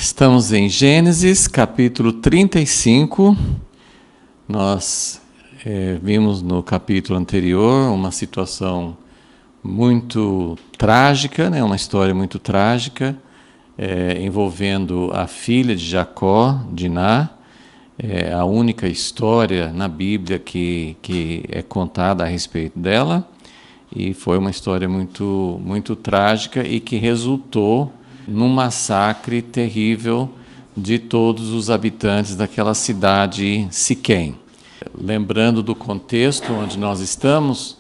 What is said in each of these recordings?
Estamos em Gênesis, capítulo 35. Nós vimos no capítulo anterior uma situação muito trágica, né? Uma história muito trágica, envolvendo a filha de Jacó, Diná. É a única história na Bíblia que é contada a respeito dela. E foi uma história muito, muito trágica e que resultou num massacre terrível de todos os habitantes daquela cidade Siquém. Lembrando do contexto onde nós estamos,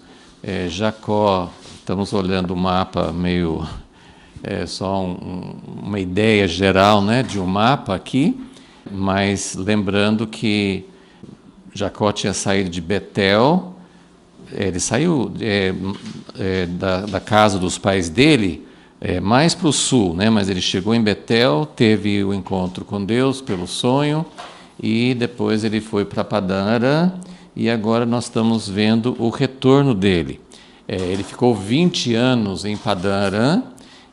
Jacó, estamos olhando o mapa meio, só uma ideia geral, né, de um mapa aqui, mas lembrando que Jacó tinha saído de Betel, ele saiu da casa dos pais dele, mais para o sul, né? Mas ele chegou em Betel, teve o encontro com Deus pelo sonho, e depois ele foi para Padã Arã, e agora nós estamos vendo o retorno dele. Ele ficou 20 anos em Padã Arã,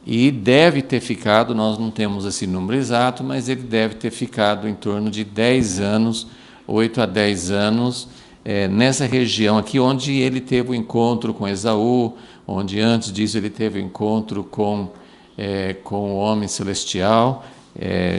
e deve ter ficado, nós não temos esse número exato, mas ele deve ter ficado em torno de 10 anos, 8 a 10 anos, nessa região aqui, onde ele teve o encontro com Esaú, onde antes disso ele teve o encontro com o homem celestial,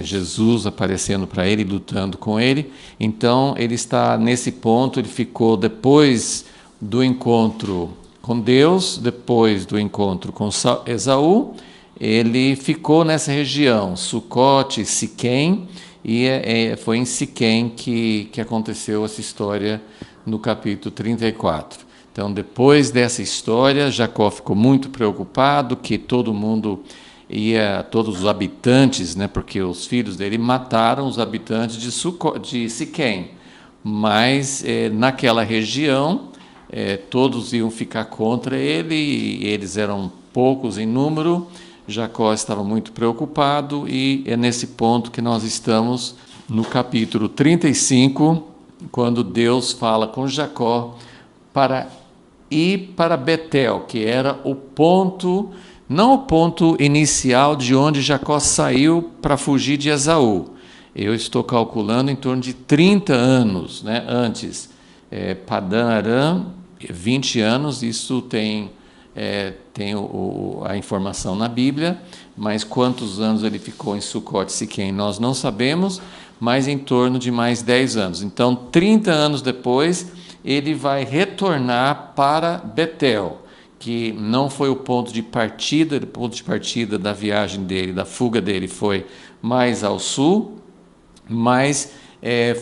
Jesus aparecendo para ele, lutando com ele. Então ele está nesse ponto, ele ficou depois do encontro com Deus, depois do encontro com Esaú, ele ficou nessa região, Sucote, Siquém, e foi em Siquém que aconteceu essa história no capítulo 34. Então, depois dessa história, Jacó ficou muito preocupado que todo mundo todos os habitantes, né, porque os filhos dele mataram os habitantes de Siquém, mas naquela região todos iam ficar contra ele, e eles eram poucos em número. Jacó estava muito preocupado, e é nesse ponto que nós estamos no capítulo 35, quando Deus fala com Jacó para ir para Betel, que era o ponto, não o ponto inicial de onde Jacó saiu para fugir de Esaú. Eu estou calculando em torno de 30 anos, né, antes. Padã Arã, 20 anos, isso tem a informação na Bíblia, mas quantos anos ele ficou em Sucote, Siquém, nós não sabemos, mas em torno de mais 10 anos. Então, 30 anos depois, ele vai retornar para Betel, que não foi o ponto de partida da viagem dele, da fuga dele, foi mais ao sul, mas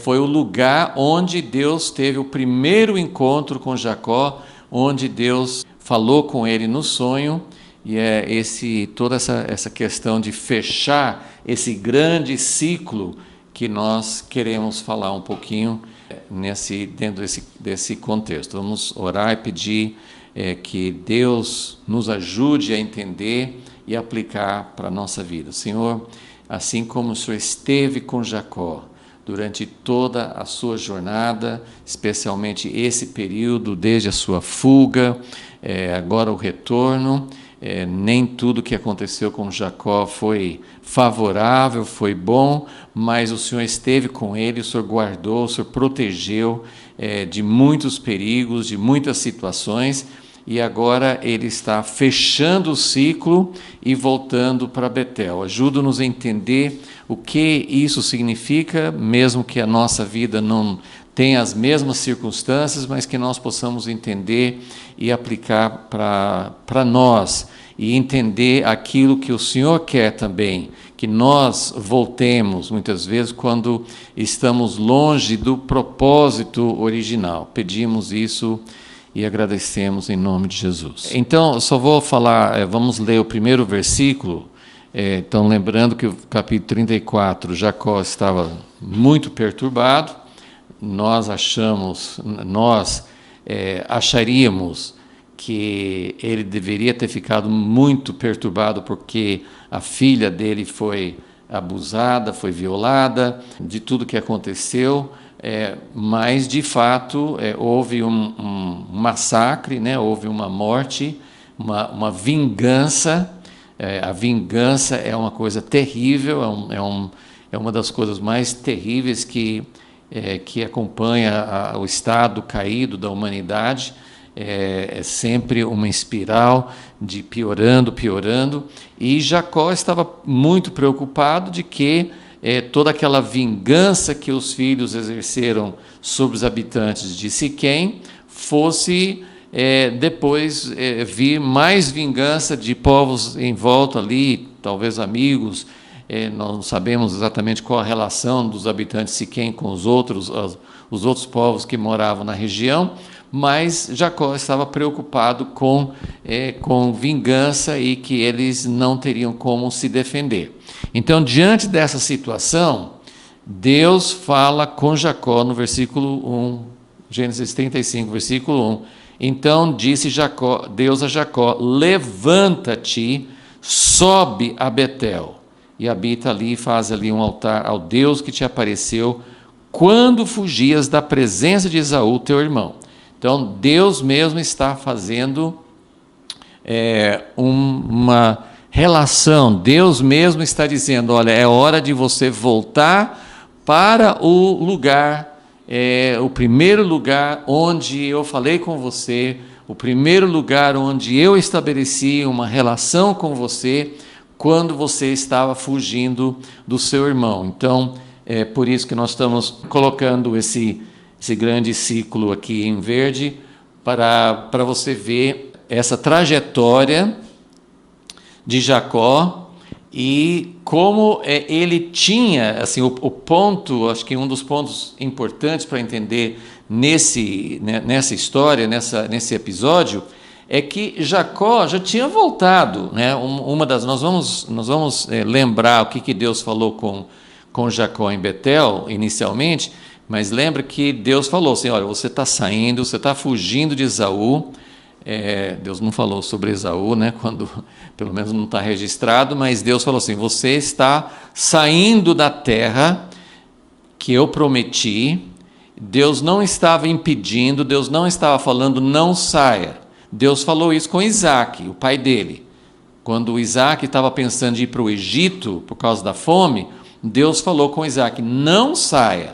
foi o lugar onde Deus teve o primeiro encontro com Jacó, onde Deus falou com ele no sonho, e toda essa questão de fechar esse grande ciclo que nós queremos falar um pouquinho dentro desse contexto. Vamos orar e pedir que Deus nos ajude a entender e aplicar para a nossa vida. Senhor, assim como o Senhor esteve com Jacó durante toda a sua jornada, especialmente esse período desde a sua fuga, agora o retorno, nem tudo que aconteceu com Jacó foi favorável, foi bom, mas o Senhor esteve com ele, o Senhor guardou, o Senhor protegeu de muitos perigos, de muitas situações, e agora ele está fechando o ciclo e voltando para Betel. Ajuda-nos a entender o que isso significa, mesmo que a nossa vida não tenha as mesmas circunstâncias, mas que nós possamos entender e aplicar para nós, e entender aquilo que o Senhor quer também, que nós voltemos, muitas vezes, quando estamos longe do propósito original. Pedimos isso e agradecemos em nome de Jesus. Então, eu só vou falar, vamos ler o primeiro versículo. Então, lembrando que o capítulo 34, Jacó estava muito perturbado. Nós acharíamos que ele deveria ter ficado muito perturbado porque a filha dele foi abusada, foi violada, de tudo que aconteceu, mas de fato houve um massacre, né? Houve uma morte, uma vingança A vingança é uma coisa terrível, é uma das coisas mais terríveis que acompanha o estado caído da humanidade. É sempre uma espiral de piorando, e Jacó estava muito preocupado de que toda aquela vingança que os filhos exerceram sobre os habitantes de Siquém fosse depois vir mais vingança de povos em volta ali, talvez amigos. Nós não sabemos exatamente qual a relação dos habitantes de Siquém com os outros povos que moravam na região, mas Jacó estava preocupado com vingança e que eles não teriam como se defender. Então, diante dessa situação, Deus fala com Jacó no versículo 1, Gênesis 35, versículo 1. Então disse Deus a Jacó: levanta-te, sobe a Betel, e habita ali, faz ali um altar ao Deus que te apareceu quando fugias da presença de Esaú, teu irmão. Então, Deus mesmo está fazendo uma relação. Deus mesmo está dizendo: olha, é hora de você voltar para o lugar, o primeiro lugar onde eu falei com você, o primeiro lugar onde eu estabeleci uma relação com você, quando você estava fugindo do seu irmão. Então, é por isso que nós estamos colocando esse grande ciclo aqui em verde, para você ver essa trajetória de Jacó e como ele tinha, assim, o ponto, acho que um dos pontos importantes para entender nessa história, nesse episódio, é que Jacó já tinha voltado, né? Nós vamos lembrar o que Deus falou com Jacó em Betel inicialmente, mas lembra que Deus falou assim: olha, você está saindo, você está fugindo de Esaú. Deus não falou sobre Esaú, né? Quando, pelo menos não está registrado, mas Deus falou assim: você está saindo da terra que eu prometi. Deus não estava impedindo, Deus não estava falando não saia. Deus falou isso com Isaac, o pai dele. Quando Isaac estava pensando em ir para o Egito por causa da fome, Deus falou com Isaac: não saia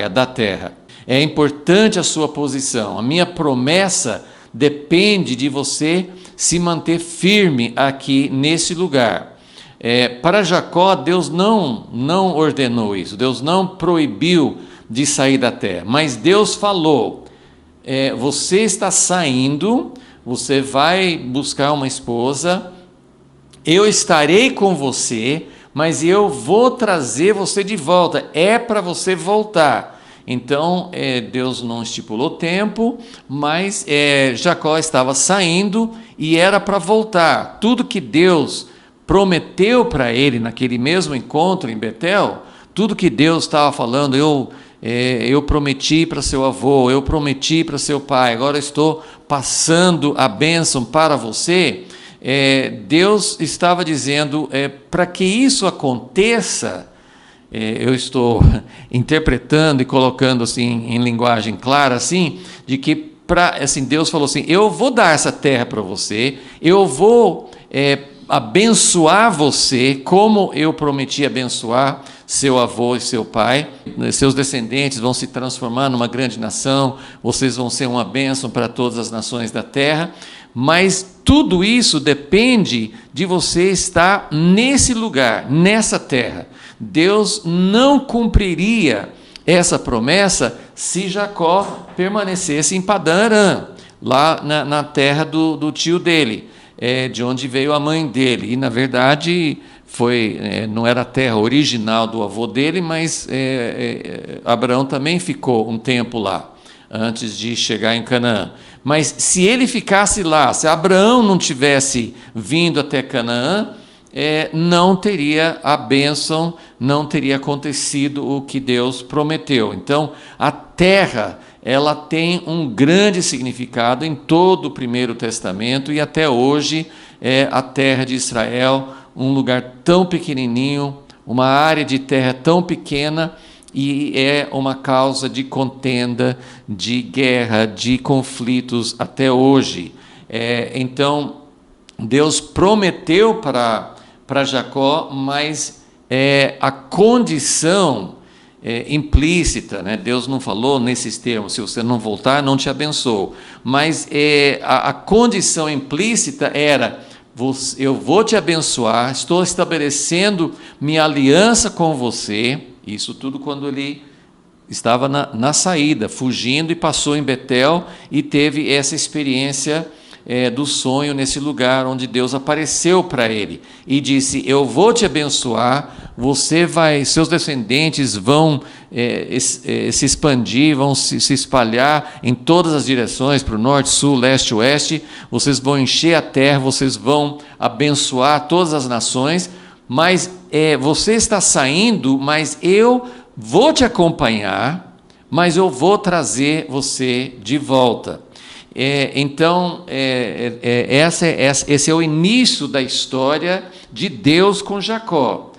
da terra. É importante a sua posição. A minha promessa depende de você se manter firme aqui nesse lugar. Para Jacó, Deus não ordenou isso, Deus não proibiu de sair da terra, mas Deus falou: você está saindo, você vai buscar uma esposa, eu estarei com você, mas eu vou trazer você de volta, é para você voltar. Então, Deus não estipulou tempo, mas Jacó estava saindo e era para voltar. Tudo que Deus prometeu para ele naquele mesmo encontro em Betel, tudo que Deus estava falando: eu prometi para seu avô, eu prometi para seu pai, agora estou passando a bênção para você. Deus estava dizendo, para que isso aconteça, eu estou interpretando e colocando assim em linguagem clara, assim, de que Deus falou assim: eu vou dar essa terra para você, eu vou abençoar você, como eu prometi abençoar seu avô e seu pai. Seus descendentes vão se transformar numa grande nação, vocês vão ser uma bênção para todas as nações da terra, mas tudo isso depende de você estar nesse lugar, nessa terra. Deus não cumpriria essa promessa se Jacó permanecesse em Padã Arã, lá na terra do tio dele, de onde veio a mãe dele. E, na verdade, não era a terra original do avô dele, mas Abraão também ficou um tempo lá, antes de chegar em Canaã. Mas se ele ficasse lá, se Abraão não tivesse vindo até Canaã, não teria a bênção, não teria acontecido o que Deus prometeu. Então, a terra, ela tem um grande significado em todo o Primeiro Testamento, e até hoje a terra de Israel, um lugar tão pequenininho, uma área de terra tão pequena, e é uma causa de contenda, de guerra, de conflitos até hoje. Então, Deus prometeu para Jacó, mas a condição implícita, né? Deus não falou nesses termos: se você não voltar, não te abençoo. Mas a condição implícita era: eu vou te abençoar, estou estabelecendo minha aliança com você. Isso tudo quando ele estava na saída, fugindo, e passou em Betel e teve essa experiência do sonho nesse lugar onde Deus apareceu para ele e disse: eu vou te abençoar, seus descendentes vão se expandir, vão se espalhar em todas as direções, para o norte, sul, leste, oeste, vocês vão encher a terra, vocês vão abençoar todas as nações, mas você está saindo, mas eu vou te acompanhar, mas eu vou trazer você de volta. Então, esse é o início da história de Deus com Jacó.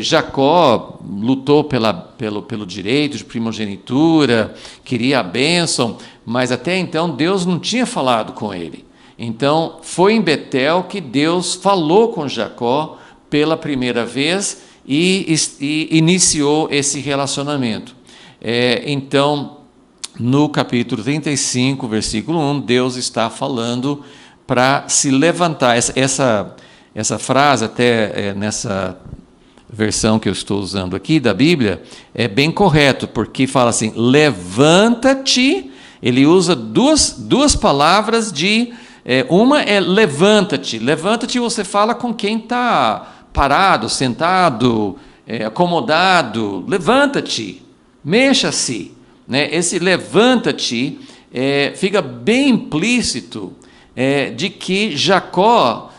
Jacó lutou pelo direito de primogenitura, queria a bênção, mas até então Deus não tinha falado com ele. Então, foi em Betel que Deus falou com Jacó pela primeira vez e iniciou esse relacionamento. Então, no capítulo 35, versículo 1, Deus está falando para se levantar. Essa frase, até nessa versão que eu estou usando aqui da Bíblia, é bem correto, porque fala assim: levanta-te. Ele usa duas palavras uma é levanta-te. Levanta-te, você fala com quem está parado, sentado, acomodado. Levanta-te, mexa-se. Esse levanta-te fica bem implícito de que Jacó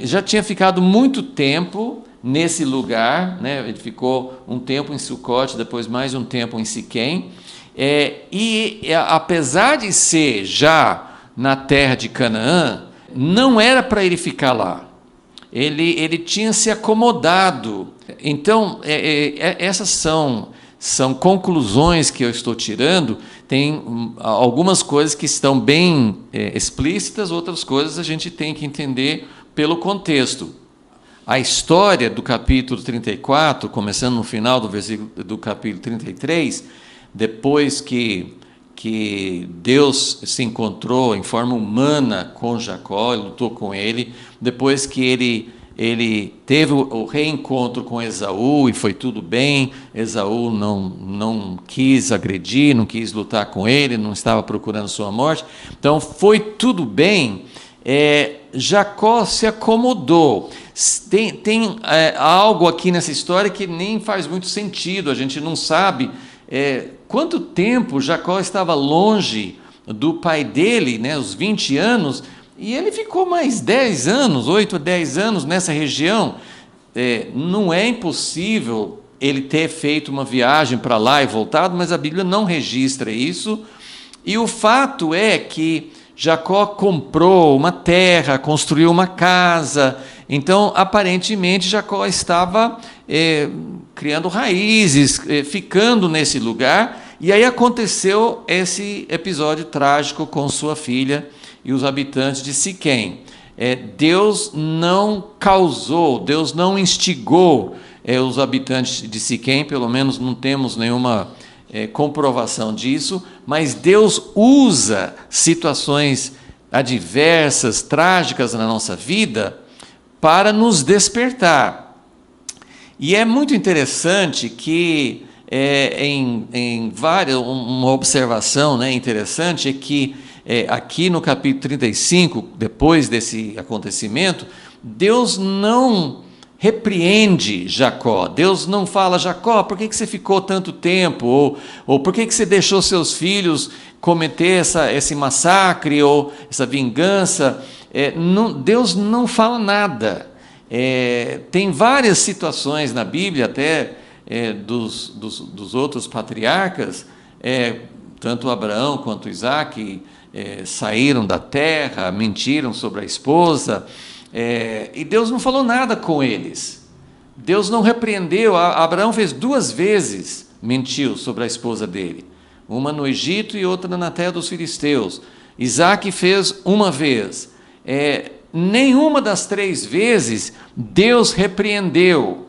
já tinha ficado muito tempo nesse lugar, ele ficou um tempo em Sucote, depois mais um tempo em Siquém, e apesar de ser já na terra de Canaã, não era para ele ficar lá. Ele tinha se acomodado. Então, essas são conclusões que eu estou tirando. Tem algumas coisas que estão bem explícitas, outras coisas a gente tem que entender pelo contexto. A história do capítulo 34, começando no final do capítulo 33, depois que Deus se encontrou em forma humana com Jacó, lutou com ele, depois que ele teve o reencontro com Esaú e foi tudo bem. Esaú não quis agredir, não quis lutar com ele, não estava procurando sua morte, então foi tudo bem. Jacó se acomodou. Tem algo aqui nessa história que nem faz muito sentido, a gente não sabe quanto tempo Jacó estava longe do pai dele, os 20 anos, e ele ficou mais 10 anos, 8 a 10 anos nessa região. Não é impossível ele ter feito uma viagem para lá e voltado, mas a Bíblia não registra isso. E o fato é que Jacó comprou uma terra, construiu uma casa. Então, aparentemente, Jacó estava criando raízes, ficando nesse lugar. E aí aconteceu esse episódio trágico com sua filha e os habitantes de Siquém. Deus não causou, Deus não instigou os habitantes de Siquém, pelo menos não temos nenhuma comprovação disso, mas Deus usa situações adversas, trágicas na nossa vida para nos despertar. E é muito interessante que uma observação interessante é que aqui no capítulo 35, depois desse acontecimento, Deus não repreende Jacó. Deus não fala: Jacó, por que você ficou tanto tempo? Ou por que você deixou seus filhos cometer esse massacre ou essa vingança? Deus não fala nada. Tem várias situações na Bíblia, até dos outros patriarcas, tanto Abraão quanto Isaac, saíram da terra, mentiram sobre a esposa, e Deus não falou nada com eles. Deus não repreendeu. Abraão fez 2 vezes, mentiu sobre a esposa dele, uma no Egito e outra na terra dos filisteus. Isaac fez 1 vez. nenhuma das 3 vezes Deus repreendeu.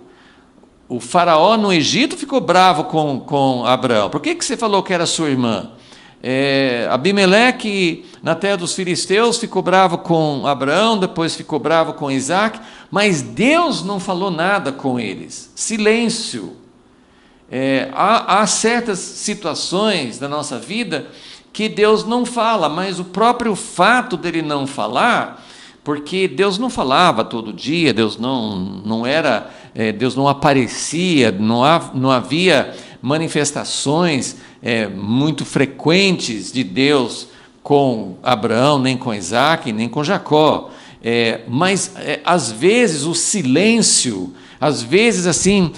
O faraó no Egito ficou bravo com Abraão. Por que você falou que era sua irmã? Abimeleque, na terra dos filisteus, ficou bravo com Abraão, depois ficou bravo com Isaac, mas Deus não falou nada com eles. Silêncio. Há certas situações da nossa vida que Deus não fala, mas o próprio fato dele não falar, porque Deus não falava todo dia, Deus não aparecia, não havia manifestações muito frequentes de Deus com Abraão, nem com Isaac, nem com Jacó. Mas às vezes o silêncio, às vezes assim,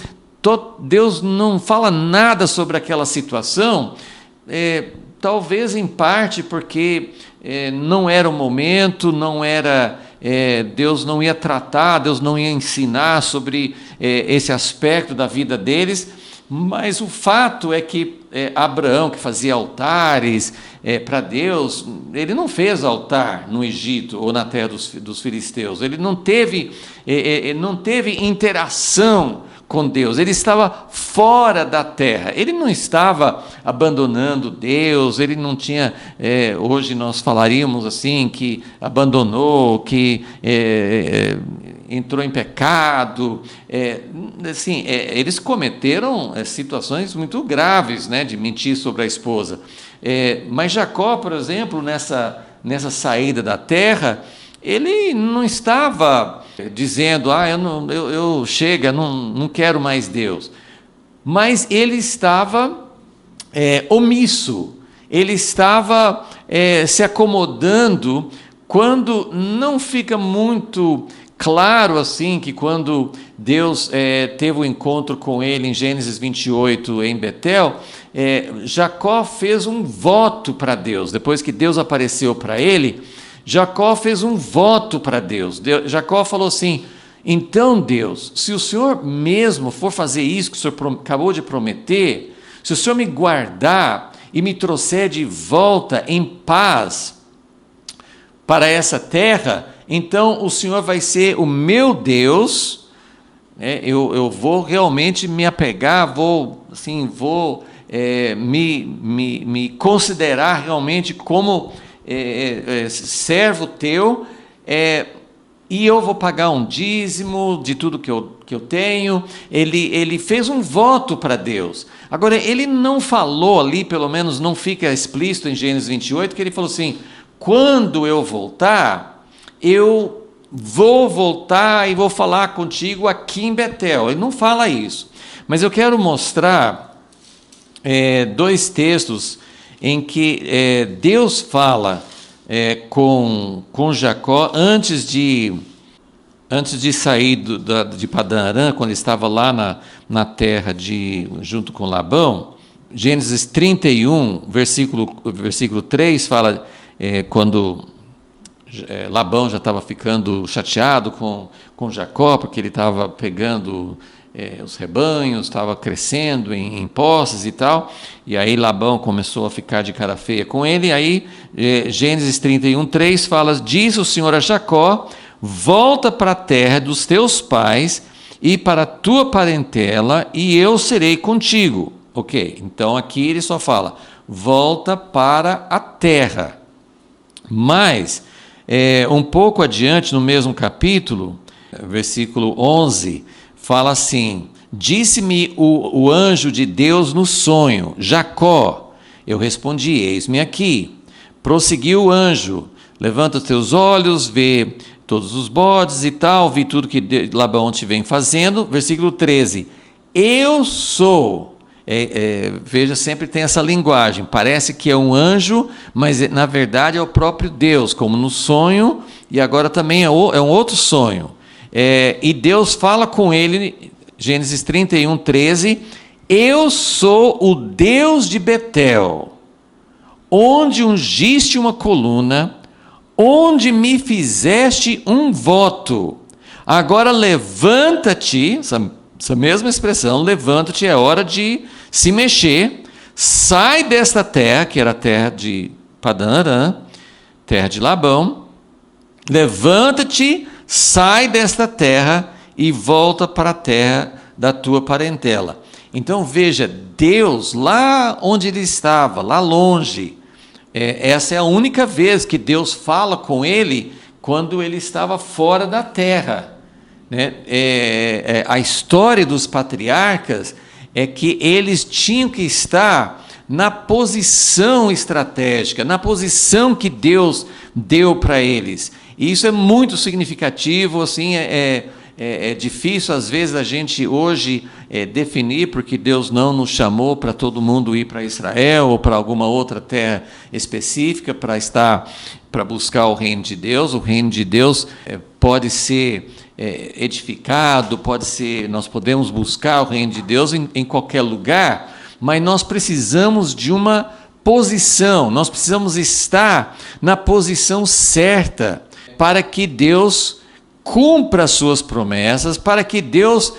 Deus não fala nada sobre aquela situação, talvez em parte porque não era o momento, Deus não ia tratar, Deus não ia ensinar sobre esse aspecto da vida deles, mas o fato é que Abraão, que fazia altares para Deus, ele não fez altar no Egito ou na terra dos filisteus, ele não teve interação com Deus, ele estava fora da terra, ele não estava abandonando Deus, ele não tinha, hoje nós falaríamos assim, que abandonou, que entrou em pecado, eles cometeram situações muito graves, né, de mentir sobre a esposa, mas Jacó, por exemplo, nessa saída da terra, ele não estava dizendo, chega, não quero mais Deus, mas ele estava omisso, ele estava se acomodando, quando não fica muito claro assim, que quando Deus teve o encontro com ele em Gênesis 28 em Betel, Jacó fez um voto para Deus, depois que Deus apareceu para ele, Jacó fez um voto para Deus. Jacó falou assim, então Deus, se o Senhor mesmo for fazer isso que o Senhor acabou de prometer, se o Senhor me guardar e me trouxer de volta em paz para essa terra, então o Senhor vai ser o meu Deus, eu vou realmente me apegar, vou me considerar realmente como servo teu, e eu vou pagar um dízimo de tudo que eu tenho. Ele fez um voto para Deus. Agora, ele não falou ali, pelo menos não fica explícito em Gênesis 28, que ele falou assim, quando eu voltar, eu vou voltar e vou falar contigo aqui em Betel. Ele não fala isso, mas eu quero mostrar 2 textos em que Deus fala com Jacó antes de sair de Padã Arã, quando ele estava lá na terra junto com Labão. Gênesis 31, versículo 3, fala quando Labão já estava ficando chateado com Jacó, porque ele estava pegando os rebanhos, estava crescendo em posses e tal, e aí Labão começou a ficar de cara feia com ele, e aí Gênesis 31, 3 fala, diz o Senhor a Jacó, volta para a terra dos teus pais e para a tua parentela, e eu serei contigo. Ok, então aqui ele só fala, volta para a terra, mas um pouco adiante no mesmo capítulo, versículo 11, fala assim, disse-me o anjo de Deus no sonho, Jacó, eu respondi, eis-me aqui. Prosseguiu o anjo, levanta os teus olhos, vê todos os bodes e tal, vi tudo que Labão te vem fazendo. Versículo 13, eu sou, veja, sempre tem essa linguagem, parece que é um anjo, mas na verdade é o próprio Deus, como no sonho, e agora também é um outro sonho. E Deus fala com ele, Gênesis 31, 13, eu sou o Deus de Betel, onde ungiste uma coluna, onde me fizeste um voto. Agora levanta-te, essa mesma expressão, levanta-te, é hora de se mexer, sai desta terra, que era a terra de Padã Arã, terra de Labão, levanta-te, sai desta terra e volta para a terra da tua parentela. Então veja, Deus, lá onde ele estava, lá longe, essa é a única vez que Deus fala com ele quando ele estava fora da terra, né? A história dos patriarcas é que eles tinham que estar na posição estratégica, na posição que Deus deu para eles. E isso é muito significativo, assim, é difícil às vezes a gente hoje definir, porque Deus não nos chamou para todo mundo ir para Israel ou para alguma outra terra específica para buscar o reino de Deus. O reino de Deus pode ser edificado, nós podemos buscar o reino de Deus em qualquer lugar, mas nós precisamos de uma posição, nós precisamos estar na posição certa para que Deus cumpra as suas promessas, para que Deus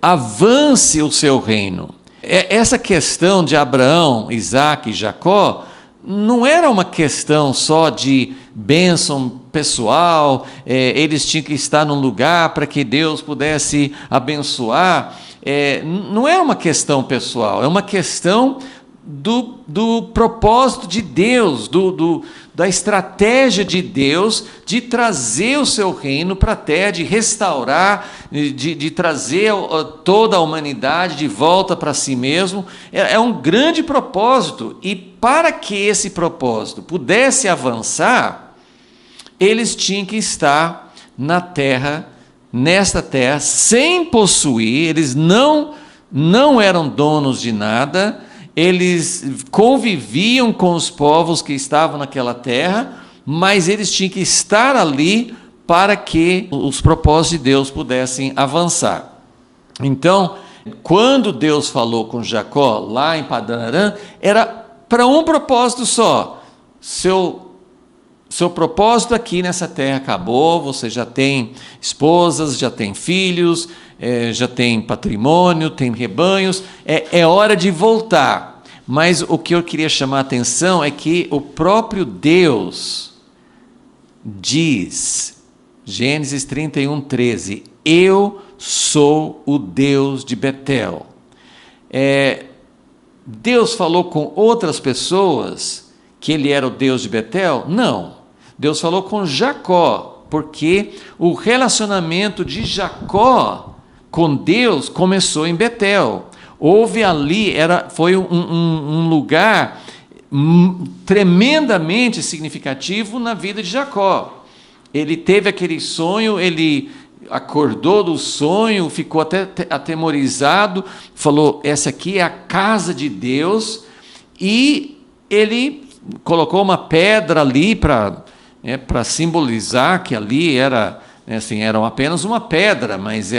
avance o seu reino. Essa questão de Abraão, Isaac e Jacó não era uma questão só de bênção pessoal, eles tinham que estar num lugar para que Deus pudesse abençoar. Não é uma questão pessoal, é uma questão do propósito de Deus, da estratégia de Deus de trazer o seu reino para a terra, de restaurar, de trazer toda a humanidade de volta para si mesmo. É um grande propósito, e para que esse propósito pudesse avançar, eles tinham que estar na terra, nesta terra, sem possuir, eles não eram donos de nada, eles conviviam com os povos que estavam naquela terra, mas eles tinham que estar ali para que os propósitos de Deus pudessem avançar. Então, quando Deus falou com Jacó, lá em Padã Arã, era para um propósito só: seu propósito aqui nessa terra acabou, você já tem esposas, já tem filhos, já tem patrimônio, tem rebanhos, é hora de voltar. Mas o que eu queria chamar a atenção é que o próprio Deus diz, Gênesis 31:13, eu sou o Deus de Betel. Deus falou com outras pessoas que ele era o Deus de Betel? Não. Deus falou com Jacó, porque o relacionamento de Jacó com Deus começou em Betel. Houve ali, foi um lugar tremendamente significativo na vida de Jacó. Ele teve aquele sonho, ele acordou do sonho, ficou até atemorizado, falou: essa aqui é a casa de Deus, e ele colocou uma pedra ali para simbolizar que ali era apenas uma pedra, mas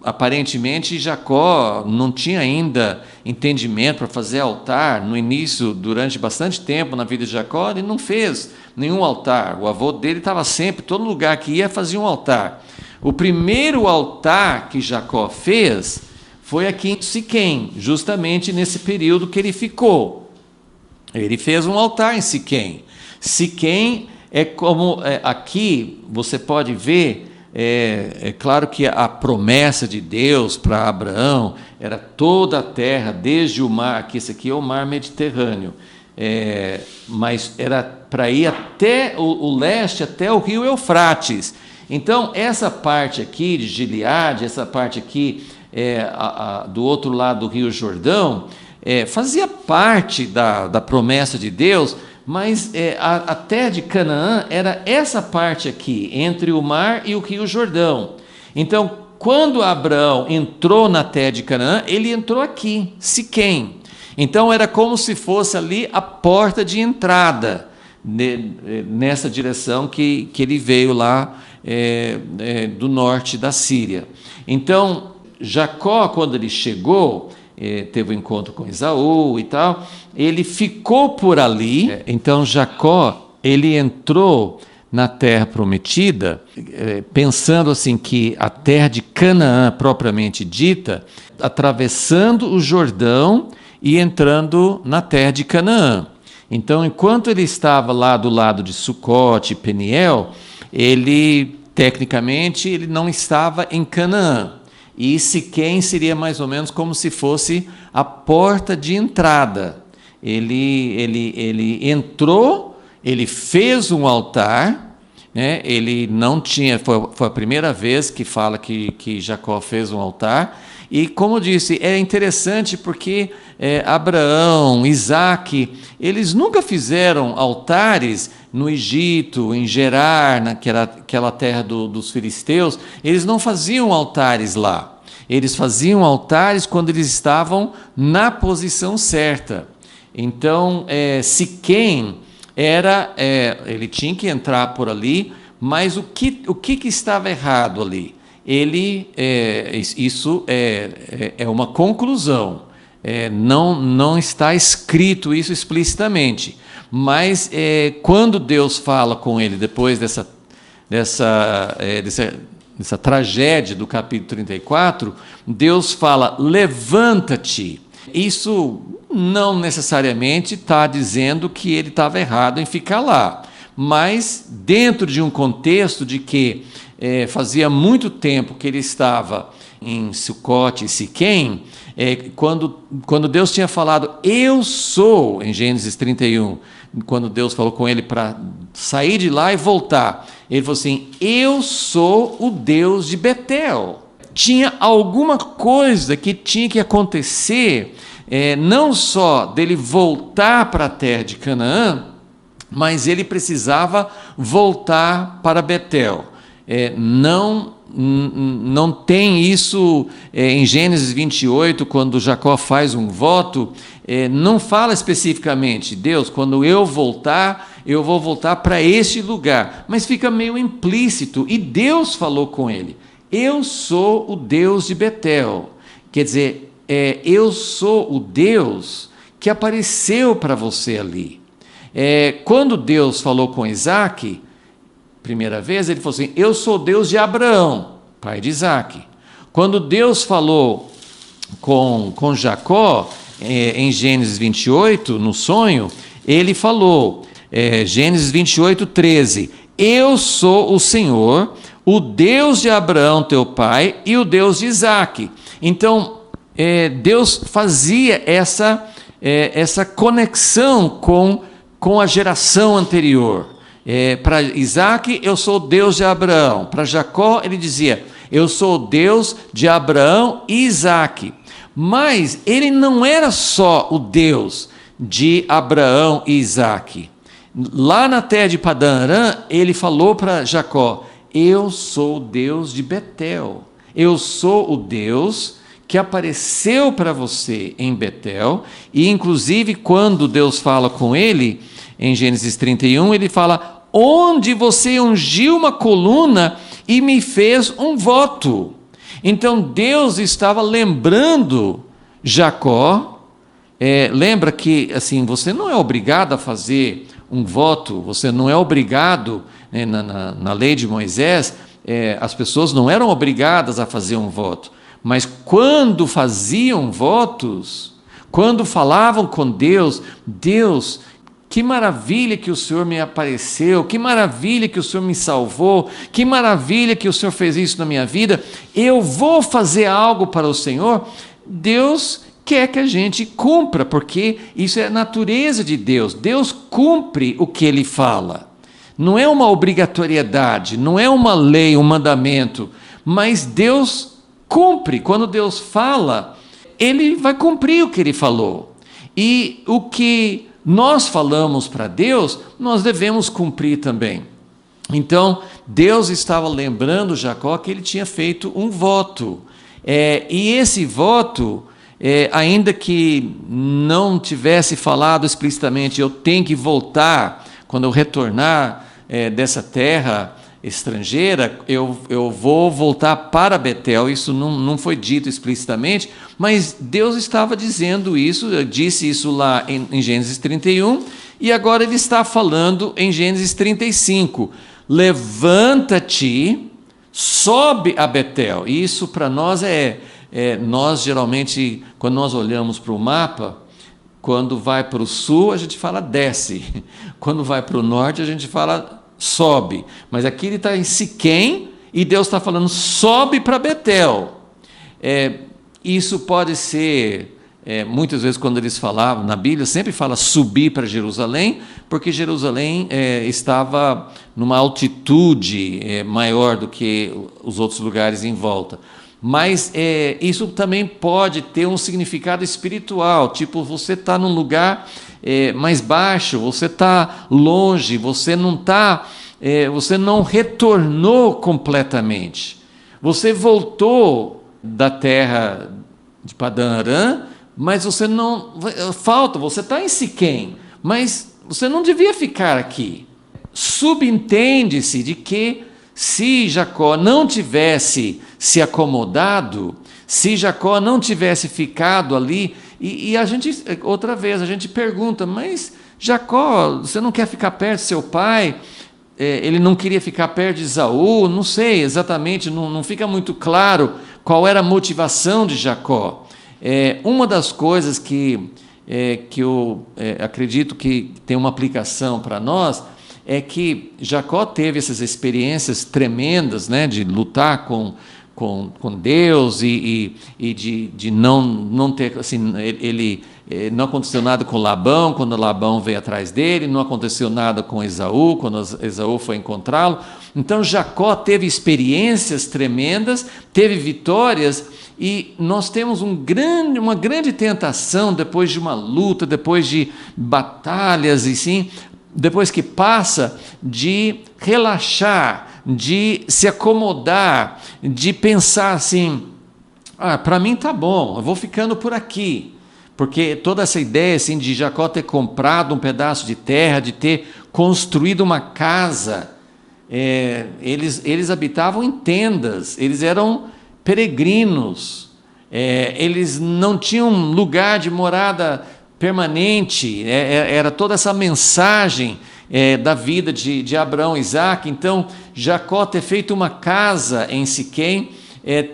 aparentemente Jacó não tinha ainda entendimento para fazer altar. No início, durante bastante tempo na vida de Jacó, ele não fez nenhum altar. O avô dele estava sempre, todo lugar que ia, fazia um altar. O primeiro altar que Jacó fez foi aqui em Siquém, justamente nesse período que ele ficou. Ele fez um altar em Siquém. Siquém é como aqui você pode ver. É claro que a promessa de Deus para Abraão era toda a terra, desde o mar, aqui esse aqui é o mar Mediterrâneo, mas era para ir até o leste, até o rio Eufrates. Então, essa parte aqui de Gileade, essa parte aqui do outro lado do rio Jordão, fazia parte da promessa de Deus. Mas a terra de Canaã era essa parte aqui, entre o mar e o rio Jordão. Então, quando Abraão entrou na terra de Canaã, ele entrou aqui, Siquém. Então, era como se fosse ali a porta de entrada, nessa direção que ele veio lá do norte da Síria. Então, Jacó, quando ele chegou, teve um encontro com Esaú e tal, ele ficou por ali. Então Jacó, ele entrou na terra prometida, pensando assim que a terra de Canaã propriamente dita, atravessando o Jordão e entrando na terra de Canaã. Então, enquanto ele estava lá do lado de Sucote e Peniel, ele, tecnicamente, ele não estava em Canaã. E Siquém seria mais ou menos como se fosse a porta de entrada. Ele entrou, ele fez um altar, né? Ele não tinha, foi a primeira vez que fala que Jacó fez um altar. E, como eu disse, é interessante porque Abraão, Isaque, eles nunca fizeram altares no Egito, em Gerar, naquela terra dos filisteus. Eles não faziam altares lá. Eles faziam altares quando eles estavam na posição certa. Então, Siquém ele tinha que entrar por ali, mas o que estava errado ali? Isso é uma conclusão. Não está escrito isso explicitamente, mas quando Deus fala com ele depois dessa tragédia do capítulo 34, Deus fala: levanta-te. Isso não necessariamente está dizendo que ele estava errado em ficar lá, mas dentro de um contexto de que fazia muito tempo que ele estava em Sucote e Siquém, quando Deus tinha falado, eu sou, em Gênesis 31, quando Deus falou com ele para sair de lá e voltar, ele falou assim, eu sou o Deus de Betel. Tinha alguma coisa que tinha que acontecer, não só dele voltar para a terra de Canaã, mas ele precisava voltar para Betel. Não tem isso em Gênesis 28, quando Jacó faz um voto, não fala especificamente, Deus, quando eu vou voltar para este lugar, mas fica meio implícito, e Deus falou com ele, eu sou o Deus de Betel, quer dizer, eu sou o Deus que apareceu para você ali. Quando Deus falou com Isaque, primeira vez, ele falou assim, eu sou Deus de Abraão, pai de Isaque. Quando Deus falou com Jacó, em Gênesis 28, no sonho, ele falou, Gênesis 28, 13, eu sou o Senhor, o Deus de Abraão, teu pai, e o Deus de Isaque. Então, Deus fazia essa conexão com a geração anterior. Para Isaque, eu sou o Deus de Abraão. Para Jacó, ele dizia, eu sou o Deus de Abraão e Isaque. Mas ele não era só o Deus de Abraão e Isaque. Lá na terra de Padã Arã, ele falou para Jacó, eu sou o Deus de Betel. Eu sou o Deus que apareceu para você em Betel. E, inclusive, quando Deus fala com ele, em Gênesis 31, ele fala, onde você ungiu uma coluna e me fez um voto. Então Deus estava lembrando Jacó, lembra que assim, você não é obrigado a fazer um voto, você não é obrigado, na lei de Moisés, as pessoas não eram obrigadas a fazer um voto, mas quando faziam votos, quando falavam com Deus, que maravilha que o Senhor me apareceu, que maravilha que o Senhor me salvou, que maravilha que o Senhor fez isso na minha vida, eu vou fazer algo para o Senhor. Deus quer que a gente cumpra, porque isso é a natureza de Deus. Deus cumpre o que Ele fala. Não é uma obrigatoriedade, não é uma lei, um mandamento, mas Deus cumpre. Quando Deus fala, Ele vai cumprir o que Ele falou. E o que nós falamos para Deus, nós devemos cumprir também. Então, Deus estava lembrando Jacó que ele tinha feito um voto. E esse voto, ainda que não tivesse falado explicitamente, eu tenho que voltar, quando eu retornar dessa terra estrangeira, eu vou voltar para Betel. Isso não foi dito explicitamente, mas Deus estava dizendo isso, disse isso lá em Gênesis 31, e agora ele está falando em Gênesis 35, levanta-te, sobe a Betel. E isso para nós nós geralmente, quando nós olhamos para o mapa, Quando vai para o sul, a gente fala desce. Quando vai para o norte, a gente fala sobe. Mas aqui ele está em Siquém e Deus está falando sobe para Betel. Isso pode ser, muitas vezes quando eles falavam, na Bíblia sempre fala subir para Jerusalém, porque Jerusalém estava numa altitude maior do que os outros lugares em volta. Mas isso também pode ter um significado espiritual, tipo, você está num lugar mais baixo, você está longe, você não retornou completamente. Você voltou da terra de Padã Arã, mas você não... você está em Siquém, mas você não devia ficar aqui. Subentende-se de que se Jacó não tivesse se acomodado, se Jacó não tivesse ficado ali, e a gente, outra vez, a gente pergunta, mas Jacó, você não quer ficar perto de seu pai? Ele não queria ficar perto de Esaú? Não sei exatamente, não fica muito claro qual era a motivação de Jacó. Uma das coisas que eu acredito que tem uma aplicação para nós é que Jacó teve essas experiências tremendas, né, de lutar com Deus e de não ter, assim, ele não aconteceu nada com Labão, quando Labão veio atrás dele, não aconteceu nada com Esaú, quando Esaú foi encontrá-lo. Então Jacó teve experiências tremendas, teve vitórias, e nós temos uma grande tentação, depois de uma luta, depois de batalhas, e sim, depois que passa, de relaxar, de se acomodar, de pensar assim, para mim tá bom, eu vou ficando por aqui. Porque toda essa ideia assim, de Jacó ter comprado um pedaço de terra, de ter construído uma casa, eles habitavam em tendas, eles eram peregrinos, eles não tinham lugar de morada permanente, era toda essa mensagem da vida de Abraão e Isaque. Então Jacó ter feito uma casa em Siquém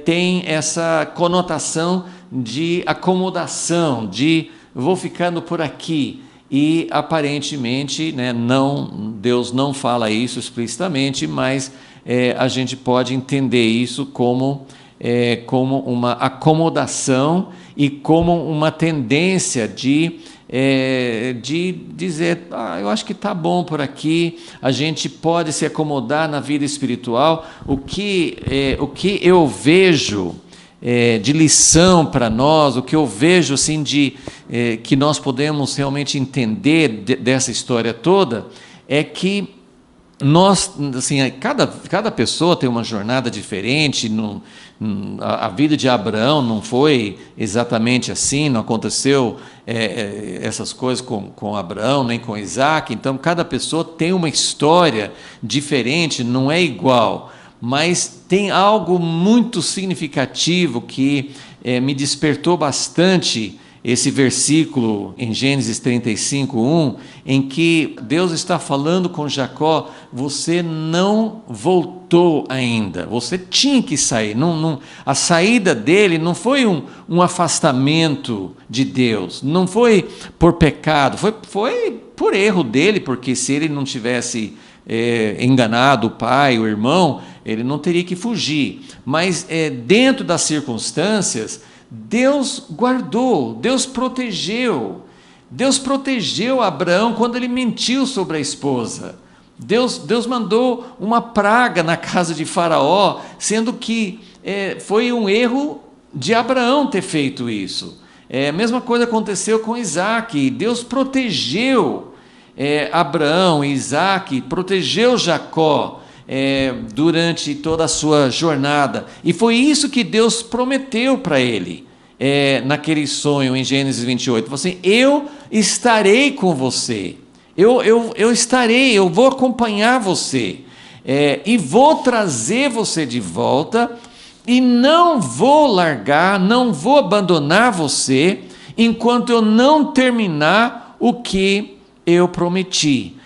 tem essa conotação de acomodação, de vou ficando por aqui, e aparentemente, né, Deus não fala isso explicitamente, mas a gente pode entender isso como uma acomodação e como uma tendência de dizer, eu acho que está bom por aqui, a gente pode se acomodar na vida espiritual. O que eu vejo de lição para nós, o que eu vejo assim, que nós podemos realmente entender dessa história toda, é que nós, assim, cada pessoa tem uma jornada diferente. A vida de Abraão não foi exatamente assim, não aconteceu essas coisas com Abraão, nem com Isaque. Então, cada pessoa tem uma história diferente, não é igual, mas tem algo muito significativo que me despertou bastante esse versículo em Gênesis 35:1, em que Deus está falando com Jacó: você não voltou ainda, você tinha que sair. A saída dele não foi um afastamento de Deus, não foi por pecado, foi por erro dele, porque se ele não tivesse enganado o pai, o irmão, ele não teria que fugir. Mas dentro das circunstâncias, Deus guardou, Deus protegeu Abraão quando ele mentiu sobre a esposa. Deus mandou uma praga na casa de Faraó, sendo que foi um erro de Abraão ter feito isso. A mesma coisa aconteceu com Isaque. Deus protegeu Abraão e Isaque, protegeu Jacó durante toda a sua jornada, e foi isso que Deus prometeu para ele naquele sonho em Gênesis 28, assim, eu estarei com você, eu estarei, eu vou acompanhar você, e vou trazer você de volta, e não vou largar, não vou abandonar você, enquanto eu não terminar o que eu prometi.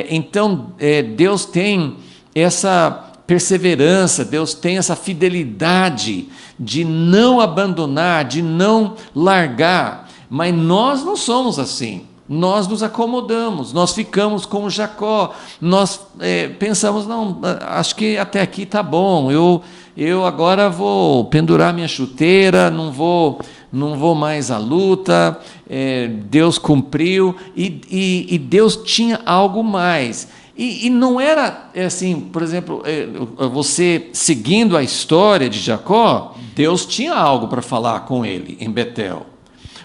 Então Deus tem essa perseverança, Deus tem essa fidelidade de não abandonar, de não largar. Mas nós não somos assim. Nós nos acomodamos, nós ficamos como Jacó, nós pensamos, não, acho que até aqui está bom, eu agora vou pendurar minha chuteira, não vou mais à luta, Deus cumpriu, e Deus tinha algo mais. E não era assim, por exemplo, você seguindo a história de Jacó, Deus tinha algo para falar com ele em Betel.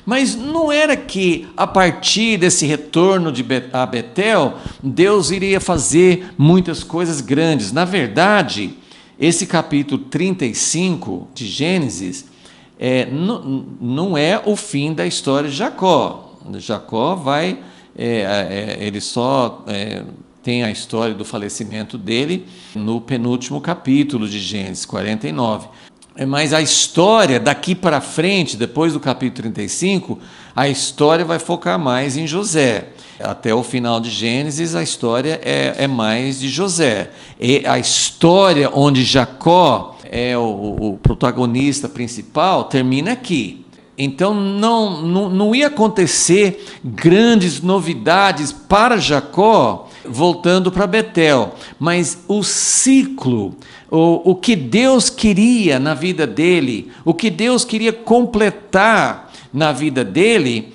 Mas não era que, a partir desse retorno a Betel, Deus iria fazer muitas coisas grandes. Na verdade, esse capítulo 35 de Gênesis não é o fim da história de Jacó. Jacó ele só tem a história do falecimento dele no penúltimo capítulo de Gênesis 49. Mas a história daqui para frente, depois do capítulo 35, a história vai focar mais em José. Até o final de Gênesis, a história é mais de José. E a história onde Jacó é o protagonista principal termina aqui. Então não ia acontecer grandes novidades para Jacó voltando para Betel, mas o ciclo, o que Deus queria na vida dele, o que Deus queria completar na vida dele,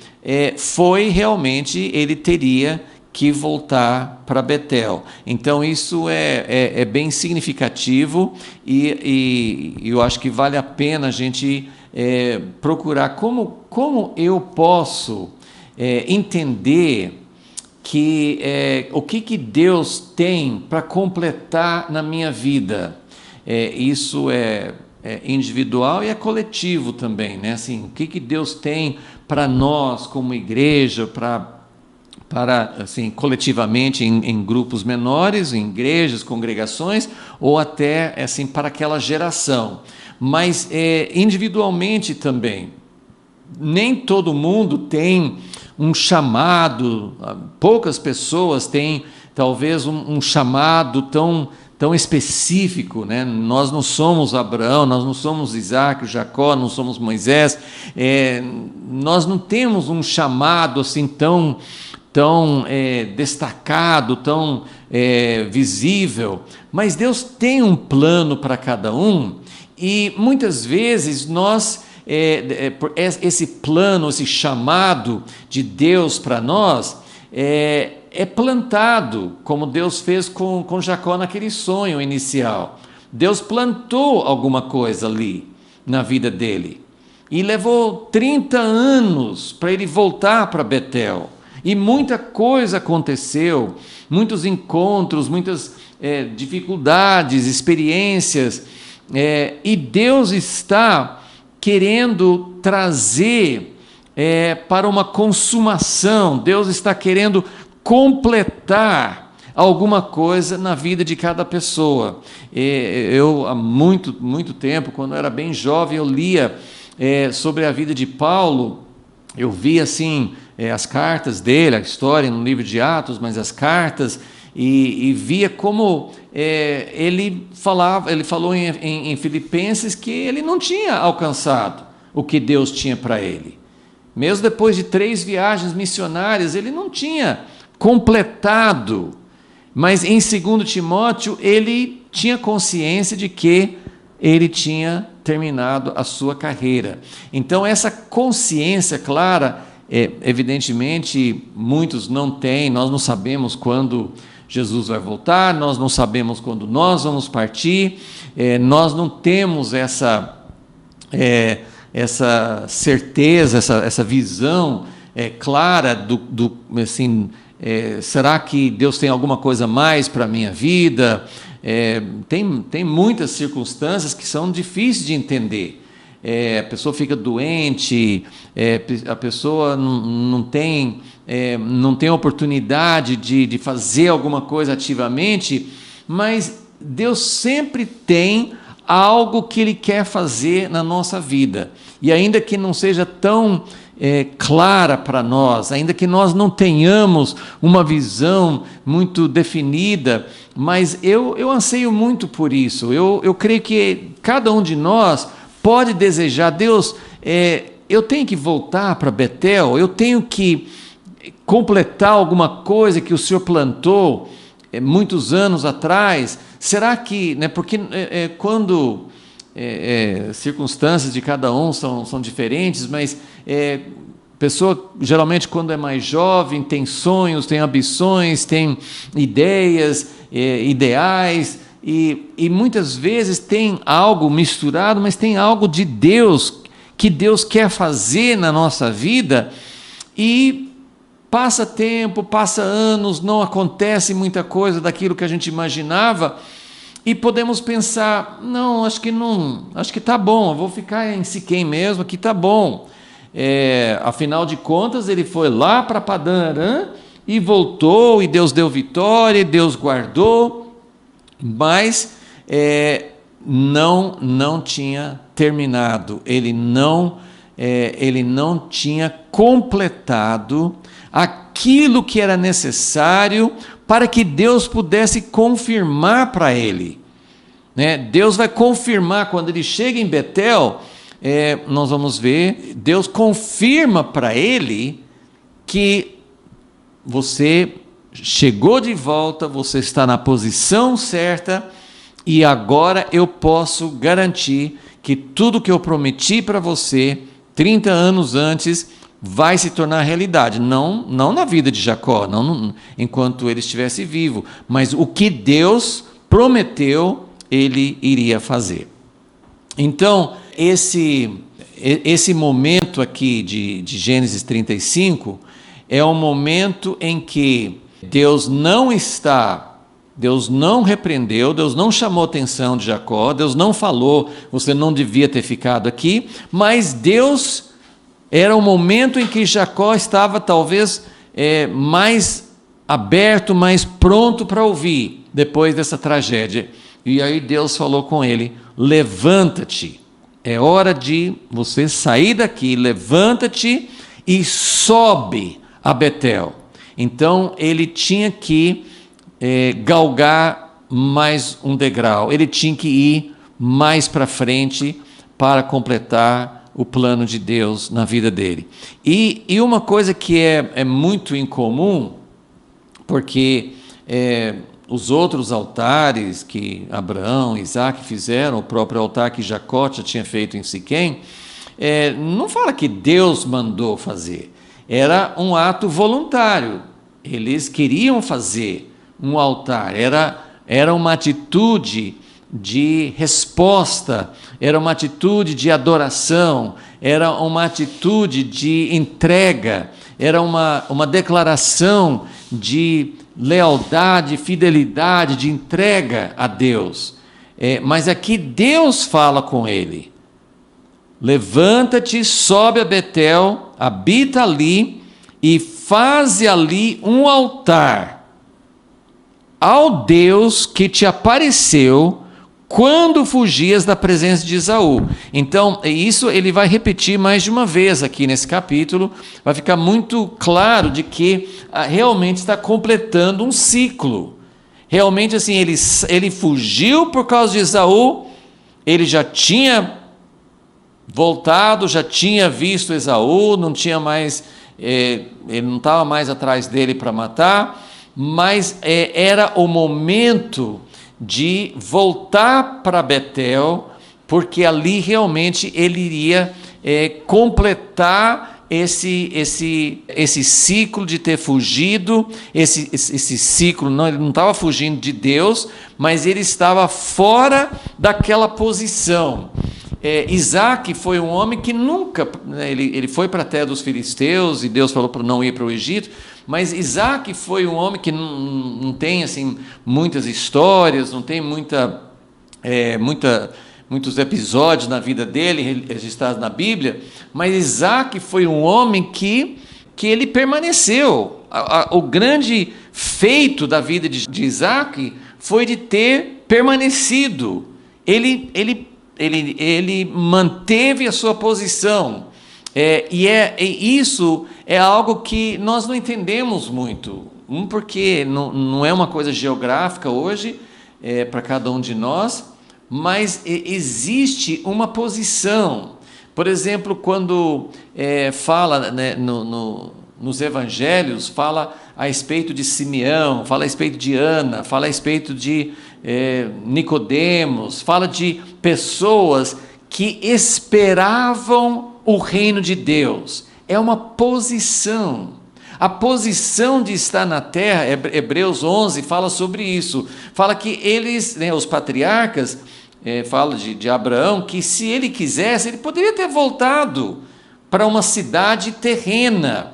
foi realmente, ele teria que voltar para Betel. Então isso é bem significativo e eu acho que vale a pena a gente procurar como eu posso entender que o que Deus tem para completar na minha vida. Isso é individual e é coletivo também, né? Assim, o que Deus tem para nós como igreja, para assim, coletivamente em grupos menores, em igrejas, congregações, ou até assim, para aquela geração. Mas individualmente também. Nem todo mundo tem um chamado, poucas pessoas têm talvez um chamado tão específico, né? Nós não somos Abraão, nós não somos Isaac, Jacó, não somos Moisés, nós não temos um chamado assim tão destacado, tão visível, mas Deus tem um plano para cada um, e muitas vezes nós esse plano, esse chamado de Deus para nós é plantado, como Deus fez com Jacó naquele sonho inicial. Deus plantou alguma coisa ali na vida dele e levou 30 anos para ele voltar para Betel, e muita coisa aconteceu, muitos encontros, muitas dificuldades, experiências, e Deus está querendo trazer para uma consumação, Deus está querendo completar alguma coisa na vida de cada pessoa. Eu, há muito tempo, quando eu era bem jovem, eu lia sobre a vida de Paulo, eu via assim, as cartas dele, a história no livro de Atos, mas as cartas, e via como ele falou em Filipenses que ele não tinha alcançado o que Deus tinha para ele. Mesmo depois de 3 viagens missionárias, ele não tinha completado. Mas em 2 Timóteo, ele tinha consciência de que ele tinha terminado a sua carreira. Então, essa consciência clara, evidentemente, muitos não têm, nós não sabemos quando Jesus vai voltar, nós não sabemos quando nós vamos partir, nós não temos essa certeza, essa visão clara assim, será que Deus tem alguma coisa mais para a minha vida? Tem muitas circunstâncias que são difíceis de entender. A pessoa fica doente, a pessoa não tem oportunidade de fazer alguma coisa ativamente, mas Deus sempre tem algo que Ele quer fazer na nossa vida. E ainda que não seja tão clara para nós, ainda que nós não tenhamos uma visão muito definida, mas eu anseio muito por isso. Eu creio que cada um de nós pode desejar, Deus, eu tenho que voltar para Betel, eu tenho que completar alguma coisa que o Senhor plantou muitos anos atrás. Será que, né, porque quando circunstâncias de cada um são diferentes, mas pessoa, geralmente, quando é mais jovem, tem sonhos, tem ambições, tem ideias, ideais, e muitas vezes tem algo misturado, mas tem algo de Deus, que Deus quer fazer na nossa vida, e passa tempo, passa anos, não acontece muita coisa daquilo que a gente imaginava, e podemos pensar, acho que está bom, eu vou ficar em Siquém mesmo, aqui está bom. Afinal de contas, ele foi lá para Padã Arã e voltou, e Deus deu vitória, e Deus guardou, mas não tinha terminado, ele não tinha completado aquilo que era necessário para que Deus pudesse confirmar para ele. Deus vai confirmar, quando ele chega em Betel, nós vamos ver, Deus confirma para ele que você chegou de volta, você está na posição certa, e agora eu posso garantir que tudo que eu prometi para você 30 anos antes vai se tornar realidade. Não na vida de Jacó, não enquanto ele estivesse vivo, mas o que Deus prometeu, ele iria fazer. Então, esse momento aqui de Gênesis 35 é um momento em que Deus não repreendeu, Deus não chamou a atenção de Jacó, Deus não falou, você não devia ter ficado aqui, mas Deus, era um momento em que Jacó estava talvez mais aberto, mais pronto para ouvir, depois dessa tragédia. E aí Deus falou com ele: levanta-te, é hora de você sair daqui, levanta-te e sobe a Betel. Então ele tinha que galgar mais um degrau, ele tinha que ir mais para frente para completar o plano de Deus na vida dele. E uma coisa que é muito incomum, porque os outros altares que Abraão e Isaac fizeram, o próprio altar que Jacó já tinha feito em Siquém, não fala que Deus mandou fazer, era um ato voluntário, eles queriam fazer um altar, era uma atitude de resposta, era uma atitude de adoração, era uma atitude de entrega, era uma declaração de lealdade, fidelidade, de entrega a Deus. Mas aqui Deus fala com ele: levanta-te, sobe a Betel, habita ali e faze ali um altar ao Deus que te apareceu quando fugias da presença de Esaú. Então, isso ele vai repetir mais de uma vez aqui nesse capítulo, vai ficar muito claro de que realmente está completando um ciclo. Realmente, assim, ele fugiu por causa de Esaú, ele já tinha voltado, já tinha visto Esaú, não tinha mais, ele não estava mais atrás dele para matar, mas era o momento de voltar para Betel, porque ali realmente ele iria completar esse ciclo de ter fugido, esse ciclo, ele não estava fugindo de Deus, mas ele estava fora daquela posição. Isaac foi um homem que nunca, ele foi para a terra dos filisteus e Deus falou para não ir para o Egito, mas Isaac foi um homem que não tem assim, muitas histórias, não tem muitos episódios na vida dele registrados na Bíblia, mas Isaac foi um homem que ele permaneceu. O grande feito da vida de Isaac foi de ter permanecido. Ele manteve a sua posição, e isso é algo que nós não entendemos muito, porque não é uma coisa geográfica hoje, para cada um de nós, mas existe uma posição. Por exemplo, quando fala, né, nos evangelhos, fala a respeito de Simeão, fala a respeito de Ana, fala a respeito de Nicodemos, fala de pessoas que esperavam o reino de Deus. É uma posição. A posição de estar na terra, Hebreus 11 fala sobre isso. Fala que eles, né, os patriarcas, fala de Abraão, que se ele quisesse, ele poderia ter voltado para uma cidade terrena.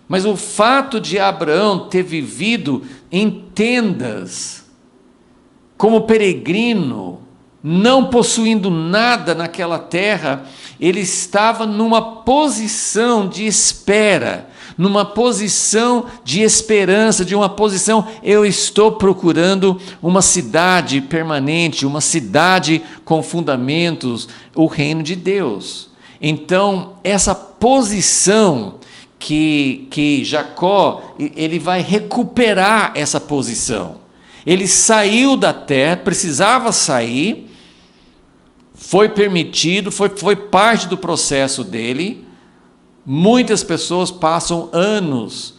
Mas o fato de Abraão ter vivido em tendas, como peregrino, não possuindo nada naquela terra, ele estava numa posição de espera, numa posição de esperança, de uma posição, eu estou procurando uma cidade permanente, uma cidade com fundamentos, o reino de Deus. Então, essa posição que Jacó, ele vai recuperar essa posição. Ele saiu da terra, precisava sair, foi permitido, foi parte do processo dele. Muitas pessoas passam anos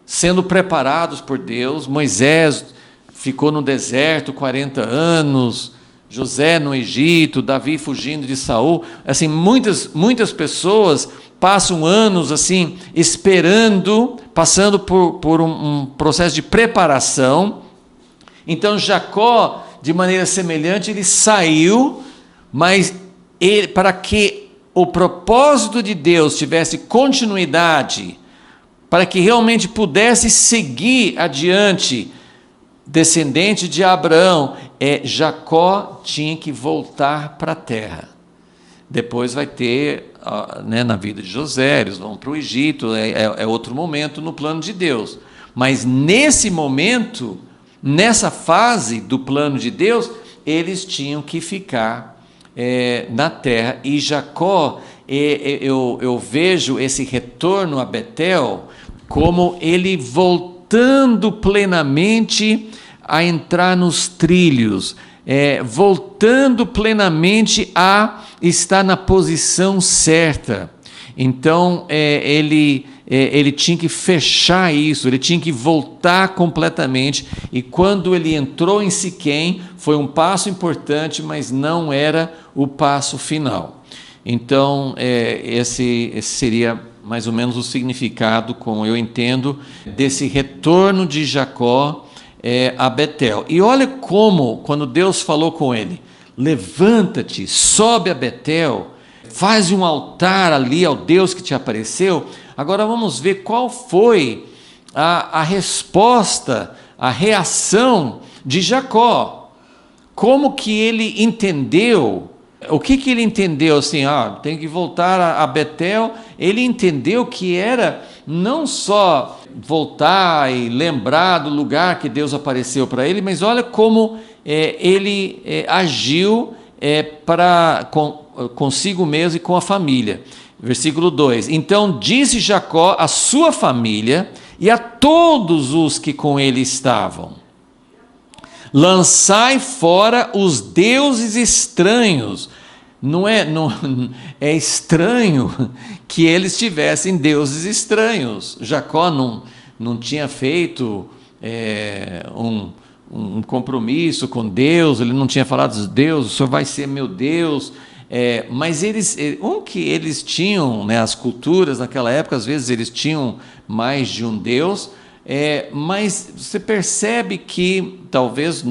sendo preparados por Deus. Moisés ficou no deserto 40 anos, José no Egito, Davi fugindo de Saul. Assim, muitas pessoas passam anos assim esperando, passando por um processo de preparação. Então Jacó, de maneira semelhante, ele saiu, mas para que o propósito de Deus tivesse continuidade, para que realmente pudesse seguir adiante, descendente de Abraão, Jacó tinha que voltar para a terra. Depois vai ter, né, na vida de José, eles vão para o Egito, é outro momento no plano de Deus. Mas nesse momento, nessa fase do plano de Deus, eles tinham que ficar na terra. E Jacó, eu vejo esse retorno a Betel como ele voltando plenamente a entrar nos trilhos, voltando plenamente a estar na posição certa. Então, ele tinha que fechar isso, ele tinha que voltar completamente, e quando ele entrou em Siquém, foi um passo importante, mas não era o passo final. Então, esse seria mais ou menos o significado, como eu entendo, desse retorno de Jacó a Betel. E olha como, quando Deus falou com ele, levanta-te, sobe a Betel, faz um altar ali ao Deus que te apareceu. Agora vamos ver qual foi a resposta, a reação de Jacó. Como que ele entendeu, o que ele entendeu assim, tem que voltar a Betel. Ele entendeu que era não só voltar e lembrar do lugar que Deus apareceu para ele, mas olha como ele agiu consigo mesmo e com a família. Versículo 2: Então disse Jacó à sua família e a todos os que com ele estavam: lançai fora os deuses estranhos. Não é estranho que eles tivessem deuses estranhos. Jacó não tinha feito um compromisso com Deus, ele não tinha falado: Deus, o Senhor vai ser meu Deus. Mas que eles tinham, né, as culturas naquela época, às vezes eles tinham mais de um Deus, mas você percebe que talvez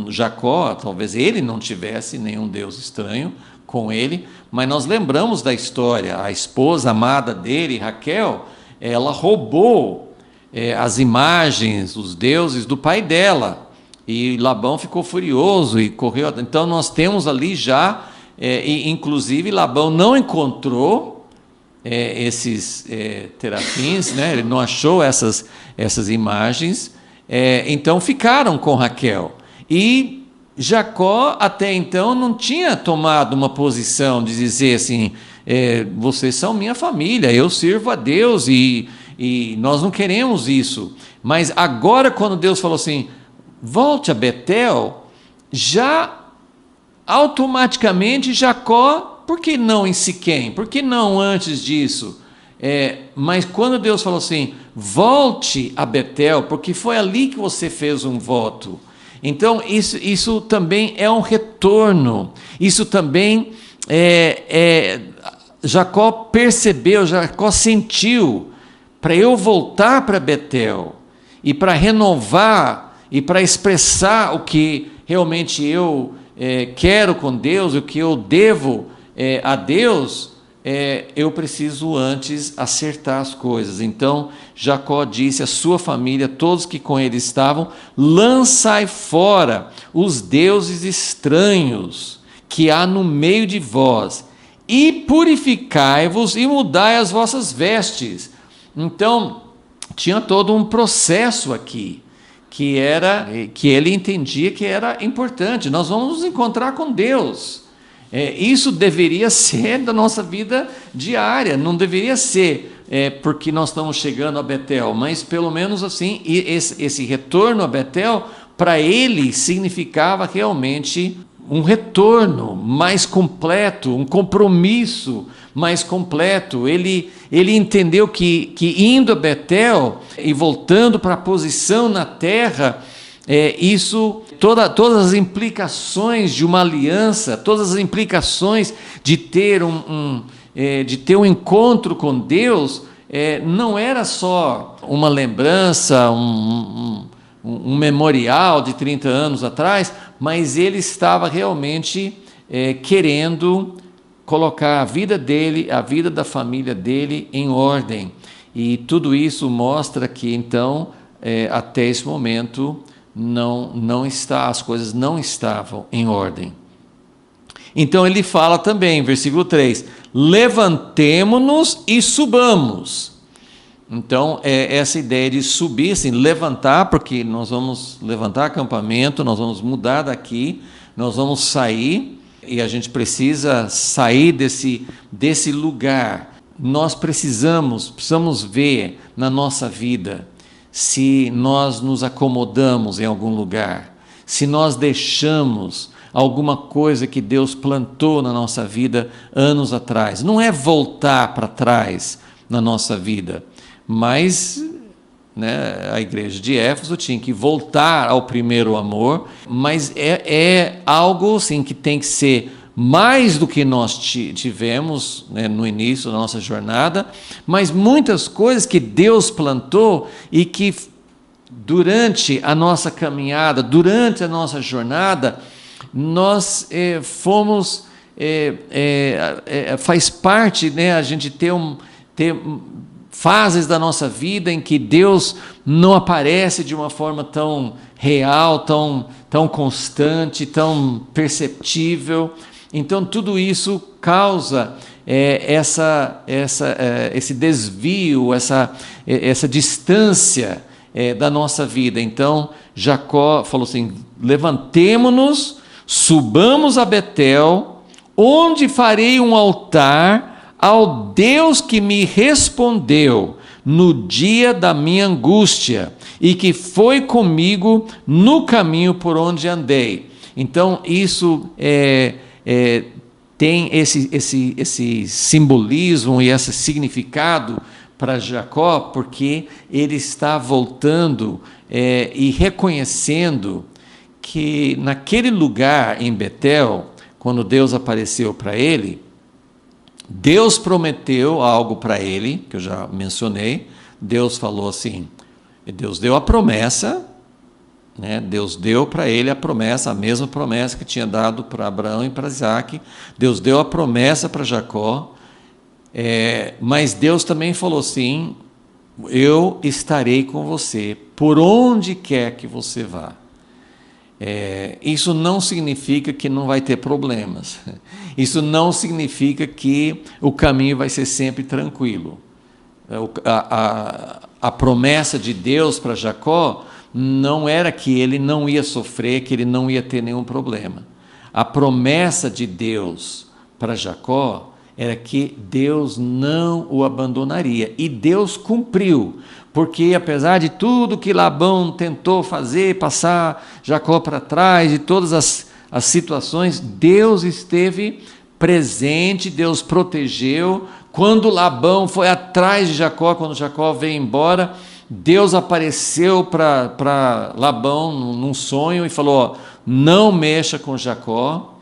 Jacó, talvez ele não tivesse nenhum Deus estranho com ele, mas nós lembramos da história. A esposa amada dele, Raquel, ela roubou as imagens, os deuses do pai dela, e Labão ficou furioso e correu. Então nós temos ali já, inclusive Labão não encontrou esses terafins, né? Ele não achou essas imagens, então ficaram com Raquel. E Jacó até então não tinha tomado uma posição de dizer assim: vocês são minha família, eu sirvo a Deus e nós não queremos isso. Mas agora, quando Deus falou assim: volte a Betel, já automaticamente Jacó por que não em Siquém? Por que não antes disso? Mas quando Deus falou assim, volte a Betel, porque foi ali que você fez um voto. Então isso também é um retorno, isso também Jacó percebeu, Jacó sentiu, para eu voltar para Betel, e para renovar, e para expressar o que realmente eu quero com Deus, o que eu devo a Deus, eu preciso antes acertar as coisas. Então Jacó disse à sua família, todos que com ele estavam, lançai fora os deuses estranhos que há no meio de vós, e purificai-vos e mudai as vossas vestes. Então tinha todo um processo aqui, que ele entendia que era importante. Nós vamos nos encontrar com Deus. Isso deveria ser da nossa vida diária, não deveria ser porque nós estamos chegando a Betel, mas pelo menos assim, esse retorno a Betel, para ele significava realmente um retorno mais completo, um compromisso mais completo. Ele entendeu que indo a Betel e voltando para a posição na terra, todas as implicações de uma aliança, todas as implicações de ter um encontro com Deus, não era só uma lembrança, um memorial de 30 anos atrás, mas ele estava realmente querendo colocar a vida dele, a vida da família dele em ordem. E tudo isso mostra que então, até esse momento, as coisas não estavam em ordem. Então ele fala também, versículo 3, levantemo-nos e subamos. Então essa ideia de subir, assim, levantar, porque nós vamos levantar acampamento, nós vamos mudar daqui, nós vamos sair, e a gente precisa sair desse lugar. Nós precisamos ver na nossa vida se nós nos acomodamos em algum lugar, se nós deixamos alguma coisa que Deus plantou na nossa vida anos atrás. Não é voltar para trás na nossa vida, mas a igreja de Éfeso tinha que voltar ao primeiro amor, mas é algo assim, que tem que ser mais do que nós tivemos no início da nossa jornada, mas muitas coisas que Deus plantou e que durante a nossa caminhada, durante a nossa jornada, nós fomos, faz parte, a gente ter fases da nossa vida em que Deus não aparece de uma forma tão real, tão constante, tão perceptível. Então tudo isso causa esse desvio, essa distância da nossa vida. Então Jacó falou assim, levantemo-nos, subamos a Betel, onde farei um altar ao Deus que me respondeu no dia da minha angústia e que foi comigo no caminho por onde andei. Então isso tem esse simbolismo e esse significado para Jacó, porque ele está voltando e reconhecendo que naquele lugar em Betel, quando Deus apareceu para ele, Deus prometeu algo para ele, que eu já mencionei. Deus falou assim, Deus deu a promessa, Deus deu para ele a promessa, a mesma promessa que tinha dado para Abraão e para Isaac. Deus deu a promessa para Jacó, mas Deus também falou assim, eu estarei com você por onde quer que você vá. Isso não significa que não vai ter problemas, isso não significa que o caminho vai ser sempre tranquilo. A promessa de Deus para Jacó não era que ele não ia sofrer, que ele não ia ter nenhum problema. A promessa de Deus para Jacó era que Deus não o abandonaria, e Deus cumpriu, porque apesar de tudo que Labão tentou fazer, passar Jacó para trás, de todas as situações, Deus esteve presente, Deus protegeu. Quando Labão foi atrás de Jacó, quando Jacó veio embora, Deus apareceu para Labão num sonho e falou: ó, não mexa com Jacó.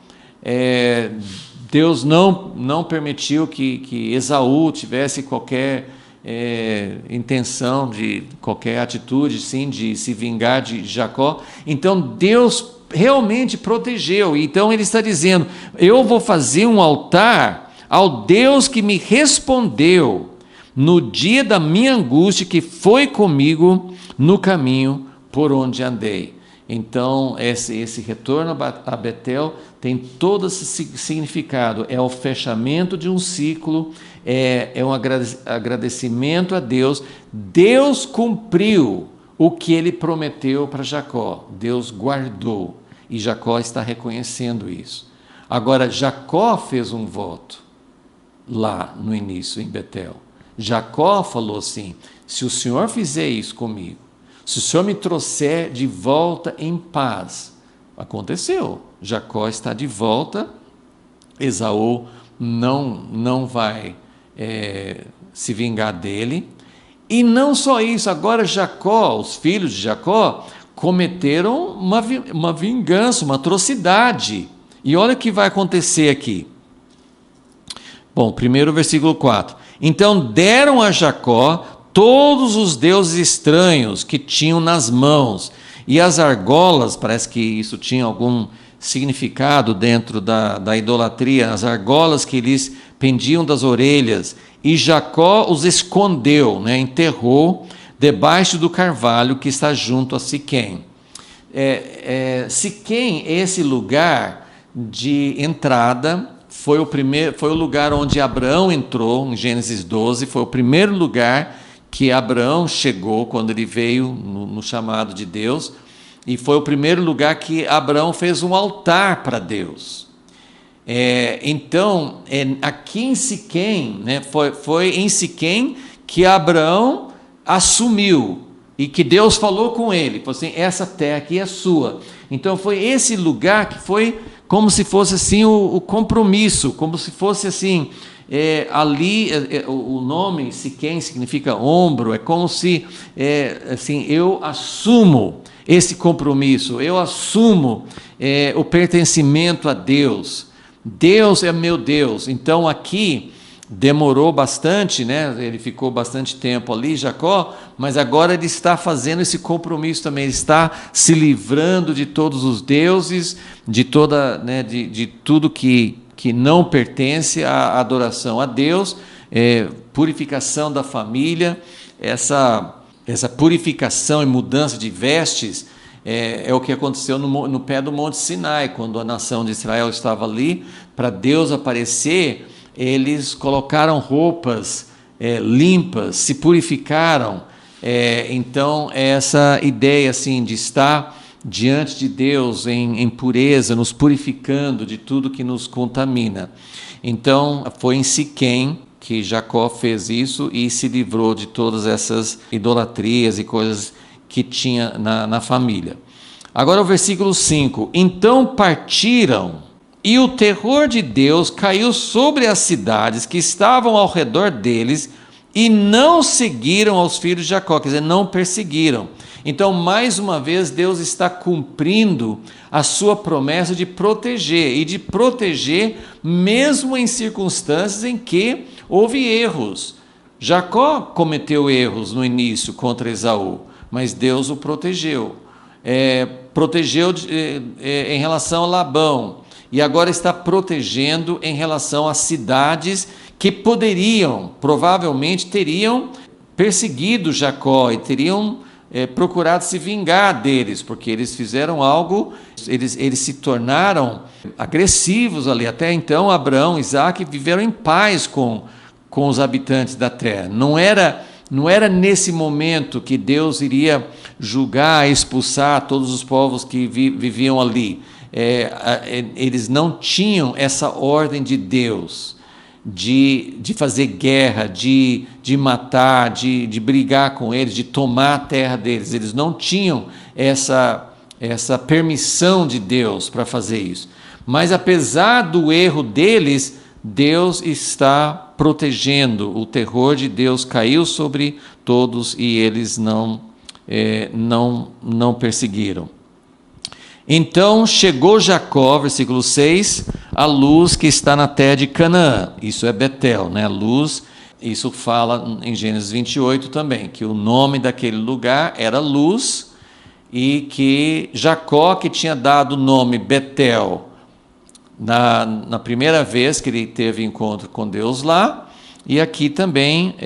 Deus não permitiu que Esaú tivesse qualquer intenção, de qualquer atitude, sim, de se vingar de Jacó. Então Deus realmente protegeu. Então ele está dizendo: eu vou fazer um altar ao Deus que me respondeu no dia da minha angústia, que foi comigo no caminho por onde andei. Então, esse retorno a Betel tem todo esse significado. É o fechamento de um ciclo, é um agradecimento a Deus. Deus cumpriu o que ele prometeu para Jacó. Deus guardou. E Jacó está reconhecendo isso. Agora, Jacó fez um voto lá no início, em Betel. Jacó falou assim: se o Senhor fizer isso comigo, se o Senhor me trouxer de volta em paz. Aconteceu. Jacó está de volta. Esaú não vai se vingar dele. E não só isso, agora Jacó, os filhos de Jacó, cometeram uma vingança, uma atrocidade. E olha o que vai acontecer aqui. Bom, primeiro versículo 4. Então deram a Jacó todos os deuses estranhos que tinham nas mãos, e as argolas, parece que isso tinha algum significado dentro da idolatria, as argolas que eles pendiam das orelhas, e Jacó os escondeu, enterrou debaixo do carvalho que está junto a Siquém. Siquém é esse lugar de entrada. Foi o lugar onde Abraão entrou, em Gênesis 12, foi o primeiro lugar que Abraão chegou quando ele veio no chamado de Deus, e foi o primeiro lugar que Abraão fez um altar para Deus. Então, aqui em Siquém, foi em Siquém que Abraão assumiu, e que Deus falou com ele, falou assim: essa terra aqui é sua. Então foi esse lugar que foi como se fosse assim o compromisso, como se fosse assim, ali o nome Siquém significa ombro, é como se assim, eu assumo esse compromisso, eu assumo o pertencimento a Deus. Deus é meu Deus. Então aqui demorou bastante, ele ficou bastante tempo ali, Jacó, mas agora ele está fazendo esse compromisso também, ele está se livrando de todos os deuses, de tudo que não pertence à adoração a Deus, purificação da família, essa purificação e mudança de vestes, é o que aconteceu no pé do Monte Sinai, quando a nação de Israel estava ali, para Deus aparecer. Eles colocaram roupas limpas, se purificaram. Então, essa ideia assim, de estar diante de Deus em pureza, nos purificando de tudo que nos contamina. Então, foi em Siquém que Jacó fez isso e se livrou de todas essas idolatrias e coisas que tinha na família. Agora o versículo 5. Então partiram, e o terror de Deus caiu sobre as cidades que estavam ao redor deles, e não seguiram aos filhos de Jacó, quer dizer, não perseguiram. Então, mais uma vez, Deus está cumprindo a sua promessa de proteger, e de proteger mesmo em circunstâncias em que houve erros. Jacó cometeu erros no início contra Esaú, mas Deus o protegeu. Protegeu em relação a Labão, e agora está protegendo em relação às cidades que provavelmente teriam perseguido Jacó e teriam procurado se vingar deles, porque eles fizeram algo, eles se tornaram agressivos ali. Até então, Abraão e Isaque viveram em paz com os habitantes da terra. Não era nesse momento que Deus iria julgar, expulsar todos os povos que viviam ali. Eles não tinham essa ordem de Deus de fazer guerra, de matar, de brigar com eles, de tomar a terra deles. Eles não tinham essa permissão de Deus para fazer isso. Mas apesar do erro deles, Deus está protegendo. O terror de Deus caiu sobre todos e eles não perseguiram. Então chegou Jacó, versículo 6, a luz que está na terra de Canaã. Isso é Betel, né? A luz, isso fala em Gênesis 28 também, que o nome daquele lugar era Luz, e que Jacó, que tinha dado o nome Betel na primeira vez que ele teve encontro com Deus lá, e aqui também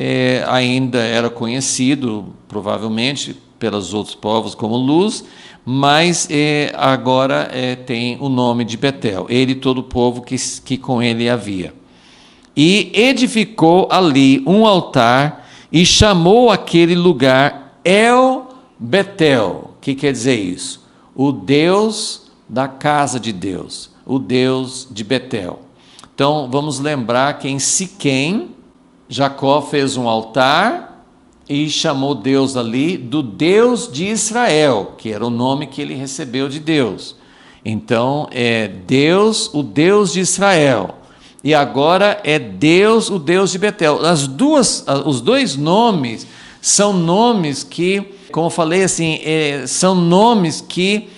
ainda era conhecido, provavelmente, pelos outros povos como Luz, mas agora tem o nome de Betel, ele e todo o povo que com ele havia. E edificou ali um altar e chamou aquele lugar El Betel. O que quer dizer isso? O Deus da casa de Deus, o Deus de Betel. Então vamos lembrar que em Siquém, Jacó fez um altar e chamou Deus ali do Deus de Israel, que era o nome que ele recebeu de Deus. Então é Deus, o Deus de Israel. E agora é Deus, o Deus de Betel. Os dois nomes são nomes que, como eu falei assim, são nomes que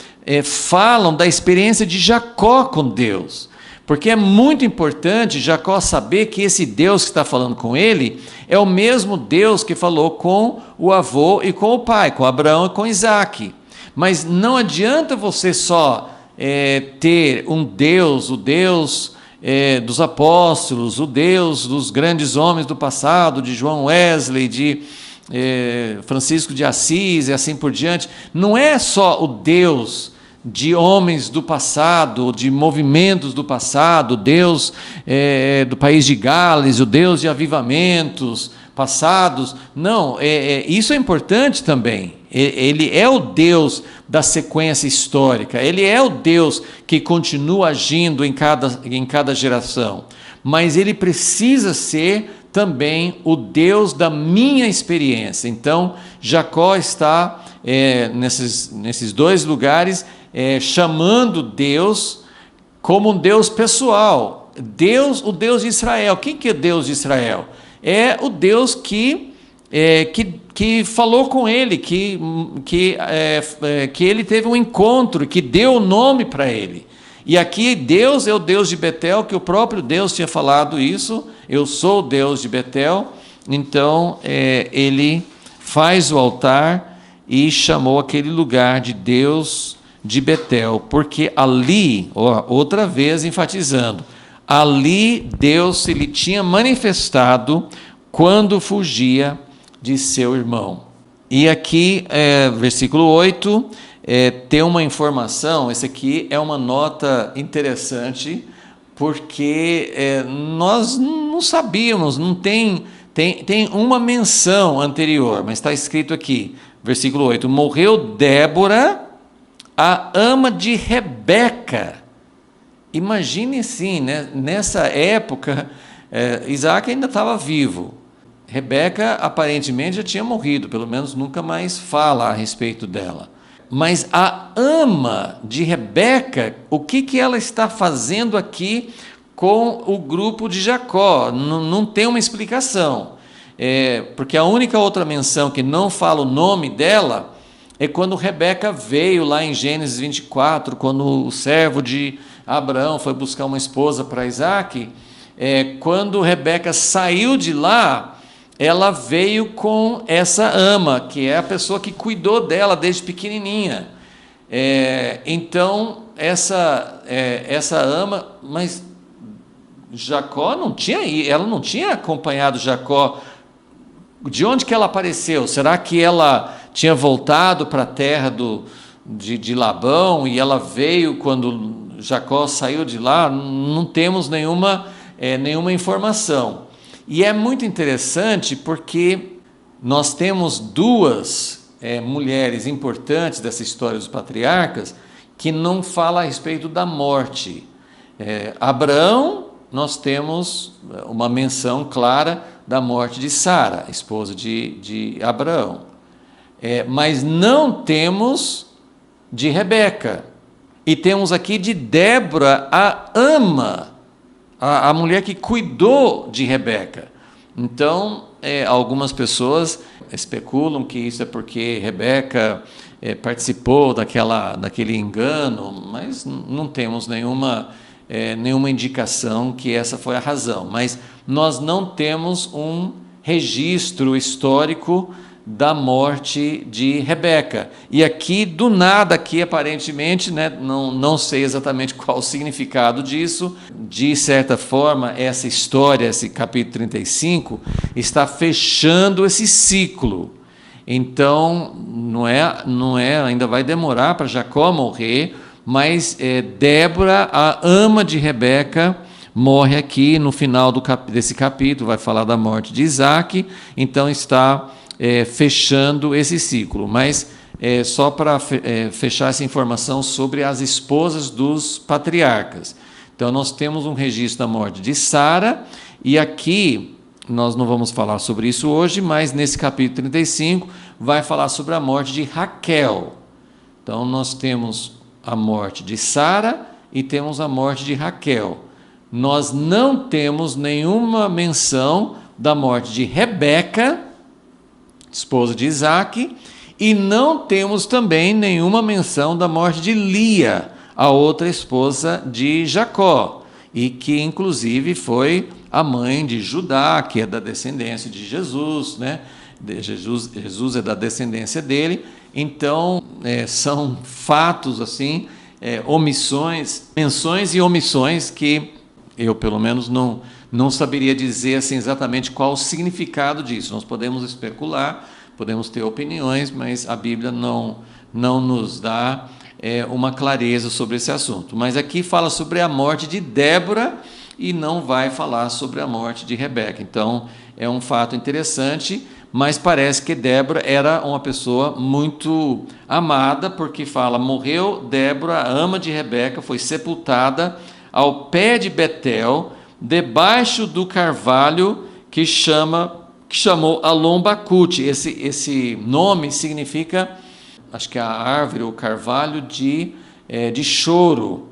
falam da experiência de Jacó com Deus. Porque é muito importante Jacó saber que esse Deus que está falando com ele é o mesmo Deus que falou com o avô e com o pai, com Abraão e com Isaac. Mas não adianta você só ter um Deus, o Deus dos apóstolos, o Deus dos grandes homens do passado, de João Wesley, de Francisco de Assis e assim por diante. Não é só o Deus de homens do passado, de movimentos do passado, Deus do país de Gales, o Deus de avivamentos passados. Não, isso é importante também. Ele é o Deus da sequência histórica, ele é o Deus que continua agindo em cada geração, mas ele precisa ser também o Deus da minha experiência. Então, Jacó está nesses dois lugares chamando Deus como um Deus pessoal. Deus, o Deus de Israel. Quem que é Deus de Israel? É o Deus que falou com ele, que ele teve um encontro, que deu o nome para ele. E aqui Deus é o Deus de Betel, que o próprio Deus tinha falado isso, eu sou o Deus de Betel. Então ele faz o altar e chamou aquele lugar de Deus de Betel, porque ali, outra vez enfatizando, ali Deus se lhe tinha manifestado quando fugia de seu irmão. E aqui, versículo 8, tem uma informação, esse aqui é uma nota interessante, porque nós não sabíamos, não tem uma menção anterior, mas está escrito aqui, versículo 8, morreu Débora, a ama de Rebeca. Imagine assim, né? Nessa época, Isaac ainda estava vivo. Rebeca aparentemente já tinha morrido, pelo menos nunca mais fala a respeito dela. Mas a ama de Rebeca, o que ela está fazendo aqui com o grupo de Jacó? Não tem uma explicação. Porque a única outra menção que não fala o nome dela é quando Rebeca veio lá em Gênesis 24, quando o servo de Abraão foi buscar uma esposa para Isaac. Quando Rebeca saiu de lá, ela veio com essa ama, que é a pessoa que cuidou dela desde pequenininha. Então, essa ama, mas Jacó ela não tinha acompanhado Jacó. De onde que ela apareceu? Será que ela tinha voltado para a terra de Labão e ela veio quando Jacó saiu de lá? Não temos nenhuma informação. E é muito interessante porque nós temos duas mulheres importantes dessa história dos patriarcas que não fala a respeito da morte. Abraão, nós temos uma menção clara da morte de Sara, esposa de Abraão. Mas não temos de Rebeca. E temos aqui de Débora, a ama, a mulher que cuidou de Rebeca. Então, algumas pessoas especulam que isso é porque Rebeca participou daquele engano, mas não temos nenhuma indicação que essa foi a razão. Mas nós não temos um registro histórico da morte de Rebeca. E aqui, do nada, aparentemente, né, não sei exatamente qual o significado disso, de certa forma, essa história, esse capítulo 35, está fechando esse ciclo. Então, ainda vai demorar para Jacó morrer, mas Débora, a ama de Rebeca, morre aqui no final desse capítulo, vai falar da morte de Isaac, então está fechando esse ciclo. Mas só para fechar essa informação sobre as esposas dos patriarcas. Então nós temos um registro da morte de Sara, e aqui nós não vamos falar sobre isso hoje, mas nesse capítulo 35 vai falar sobre a morte de Raquel. Então nós temos a morte de Sara e temos a morte de Raquel. Nós não temos nenhuma menção da morte de Rebeca, esposa de Isaac, e não temos também nenhuma menção da morte de Lia, a outra esposa de Jacó, e que inclusive foi a mãe de Judá, que é da descendência de Jesus, né? Jesus é da descendência dele. Então são fatos assim, omissões, menções e omissões que eu pelo menos não saberia dizer assim, exatamente qual o significado disso. Nós podemos especular, podemos ter opiniões, mas a Bíblia não nos dá uma clareza sobre esse assunto. Mas aqui fala sobre a morte de Débora e não vai falar sobre a morte de Rebeca. Então, é um fato interessante, mas parece que Débora era uma pessoa muito amada, porque fala, morreu Débora, a ama de Rebeca, foi sepultada ao pé de Betel, debaixo do carvalho que chamou Alon-Bacute. Esse nome significa, acho que a árvore, o carvalho de choro.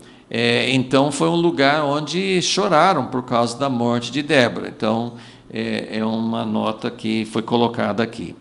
Então foi um lugar onde choraram por causa da morte de Débora. Então é uma nota que foi colocada aqui.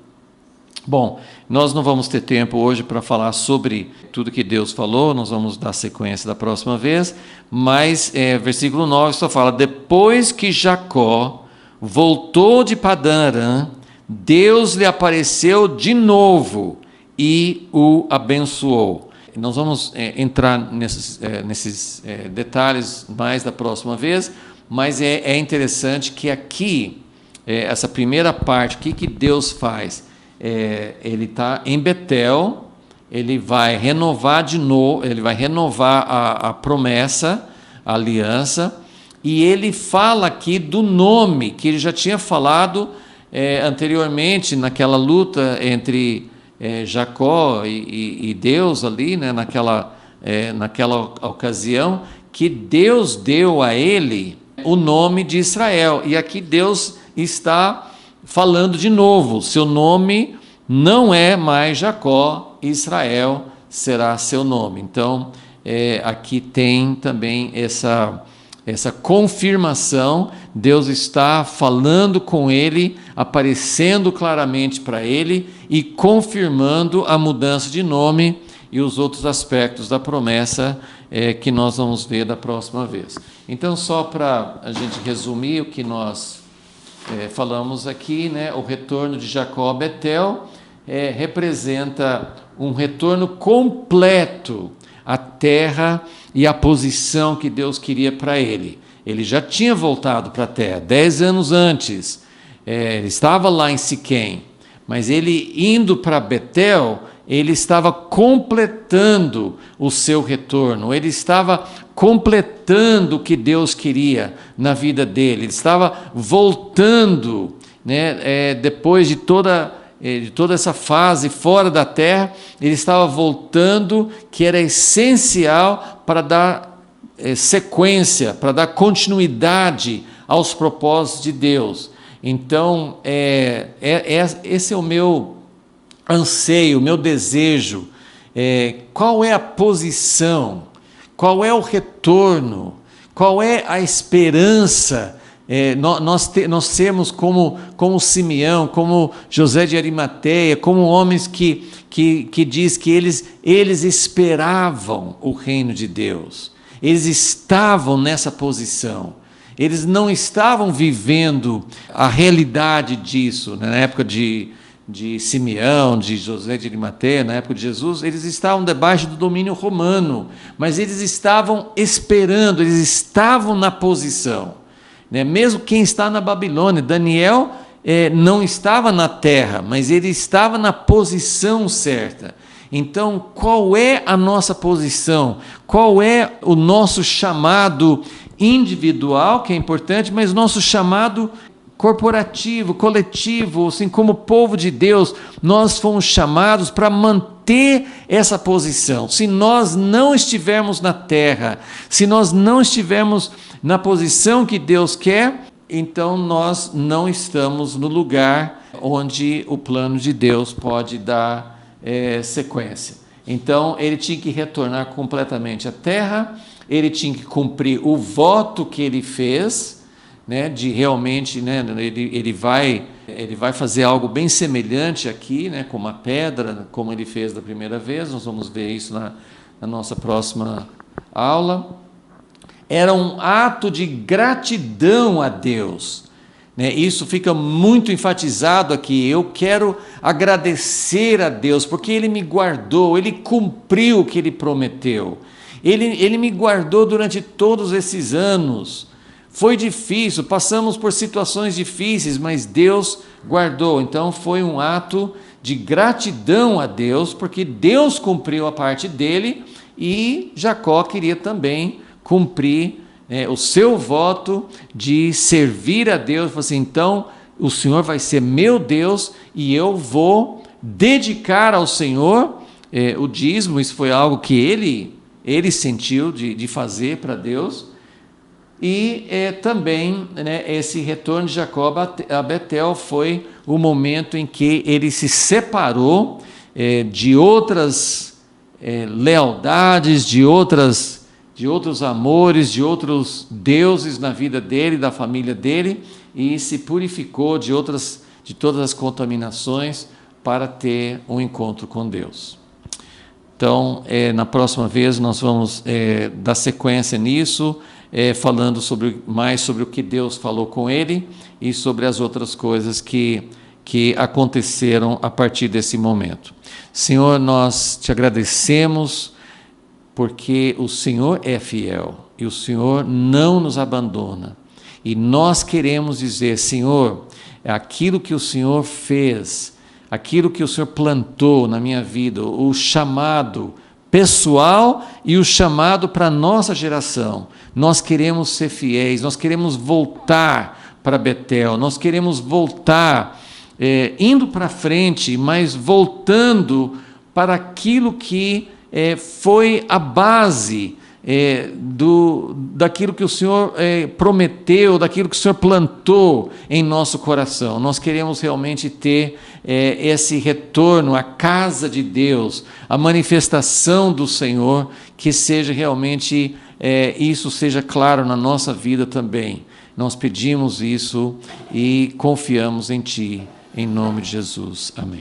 Bom, nós não vamos ter tempo hoje para falar sobre tudo que Deus falou, nós vamos dar sequência da próxima vez, mas versículo 9 só fala, depois que Jacó voltou de Padã Arã, Deus lhe apareceu de novo e o abençoou. Nós vamos entrar nesses detalhes mais da próxima vez, mas é interessante que aqui, essa primeira parte, o que Deus faz? Ele está em Betel, ele vai renovar de novo, ele vai renovar a promessa, a aliança, e ele fala aqui do nome que ele já tinha falado anteriormente naquela luta entre Jacó e Deus ali, né, naquela ocasião, que Deus deu a ele o nome de Israel. E aqui Deus está falando de novo, seu nome não é mais Jacó, Israel será seu nome. Então, aqui tem também essa confirmação, Deus está falando com ele, aparecendo claramente para ele e confirmando a mudança de nome e os outros aspectos da promessa que nós vamos ver da próxima vez. Então, só para a gente resumir o que nós falamos aqui, né, o retorno de Jacó a Betel representa um retorno completo à terra e à posição que Deus queria para ele. Ele já tinha voltado para a terra 10 anos antes, ele estava lá em Siquém, mas ele indo para Betel, ele estava completando o seu retorno, ele estava completando o que Deus queria na vida dele, ele estava voltando, né, depois de toda essa fase fora da terra, ele estava voltando, que era essencial para dar sequência, para dar continuidade aos propósitos de Deus. Então, esse é o meu anseio, o meu desejo. Qual é a posição qual é o retorno, qual é a esperança. Nós temos como Simeão, como José de Arimateia, como homens que diz que eles esperavam o reino de Deus, eles estavam nessa posição, eles não estavam vivendo a realidade disso, né? Na época de Simeão, de José de Arimateia, na época de Jesus, eles estavam debaixo do domínio romano, mas eles estavam esperando, eles estavam na posição. Mesmo quem está na Babilônia, Daniel não estava na terra, mas ele estava na posição certa. Então, qual é a nossa posição? Qual é o nosso chamado individual, que é importante, mas nosso chamado corporativo, coletivo, assim como povo de Deus, nós fomos chamados para manter essa posição. Se nós não estivermos na terra, se nós não estivermos na posição que Deus quer, então nós não estamos no lugar onde o plano de Deus pode dar sequência. Então ele tinha que retornar completamente à terra, ele tinha que cumprir o voto que ele fez, de realmente, ele vai fazer algo bem semelhante aqui, com uma pedra, como ele fez da primeira vez. Nós vamos ver isso na nossa próxima aula. Era um ato de gratidão a Deus. Isso fica muito enfatizado aqui. Eu quero agradecer a Deus, porque Ele me guardou, Ele cumpriu o que Ele prometeu. Ele me guardou durante todos esses anos. Foi difícil, passamos por situações difíceis, mas Deus guardou. Então foi um ato de gratidão a Deus, porque Deus cumpriu a parte dele e Jacó queria também cumprir o seu voto de servir a Deus. Falou assim: então o Senhor vai ser meu Deus e eu vou dedicar ao Senhor o dízimo. Isso foi algo que ele sentiu de fazer para Deus. E também esse retorno de Jacó a Betel foi o momento em que ele se separou de outras lealdades, de outros amores, de outros deuses na vida dele, da família dele, e se purificou de todas as contaminações para ter um encontro com Deus. Então, na próxima vez nós vamos dar sequência nisso, falando mais sobre o que Deus falou com ele e sobre as outras coisas que aconteceram a partir desse momento. Senhor, nós te agradecemos porque o Senhor é fiel e o Senhor não nos abandona. E nós queremos dizer: Senhor, aquilo que o Senhor fez, aquilo que o Senhor plantou na minha vida, o chamado pessoal e o chamado para a nossa geração, nós queremos ser fiéis, nós queremos voltar para Betel, nós queremos voltar, indo para frente, mas voltando para aquilo que foi a base daquilo que o Senhor prometeu, daquilo que o Senhor plantou em nosso coração. Nós queremos realmente ter esse retorno à casa de Deus, a manifestação do Senhor, que seja realmente, isso seja claro na nossa vida também. Nós pedimos isso e confiamos em Ti, em nome de Jesus. Amém.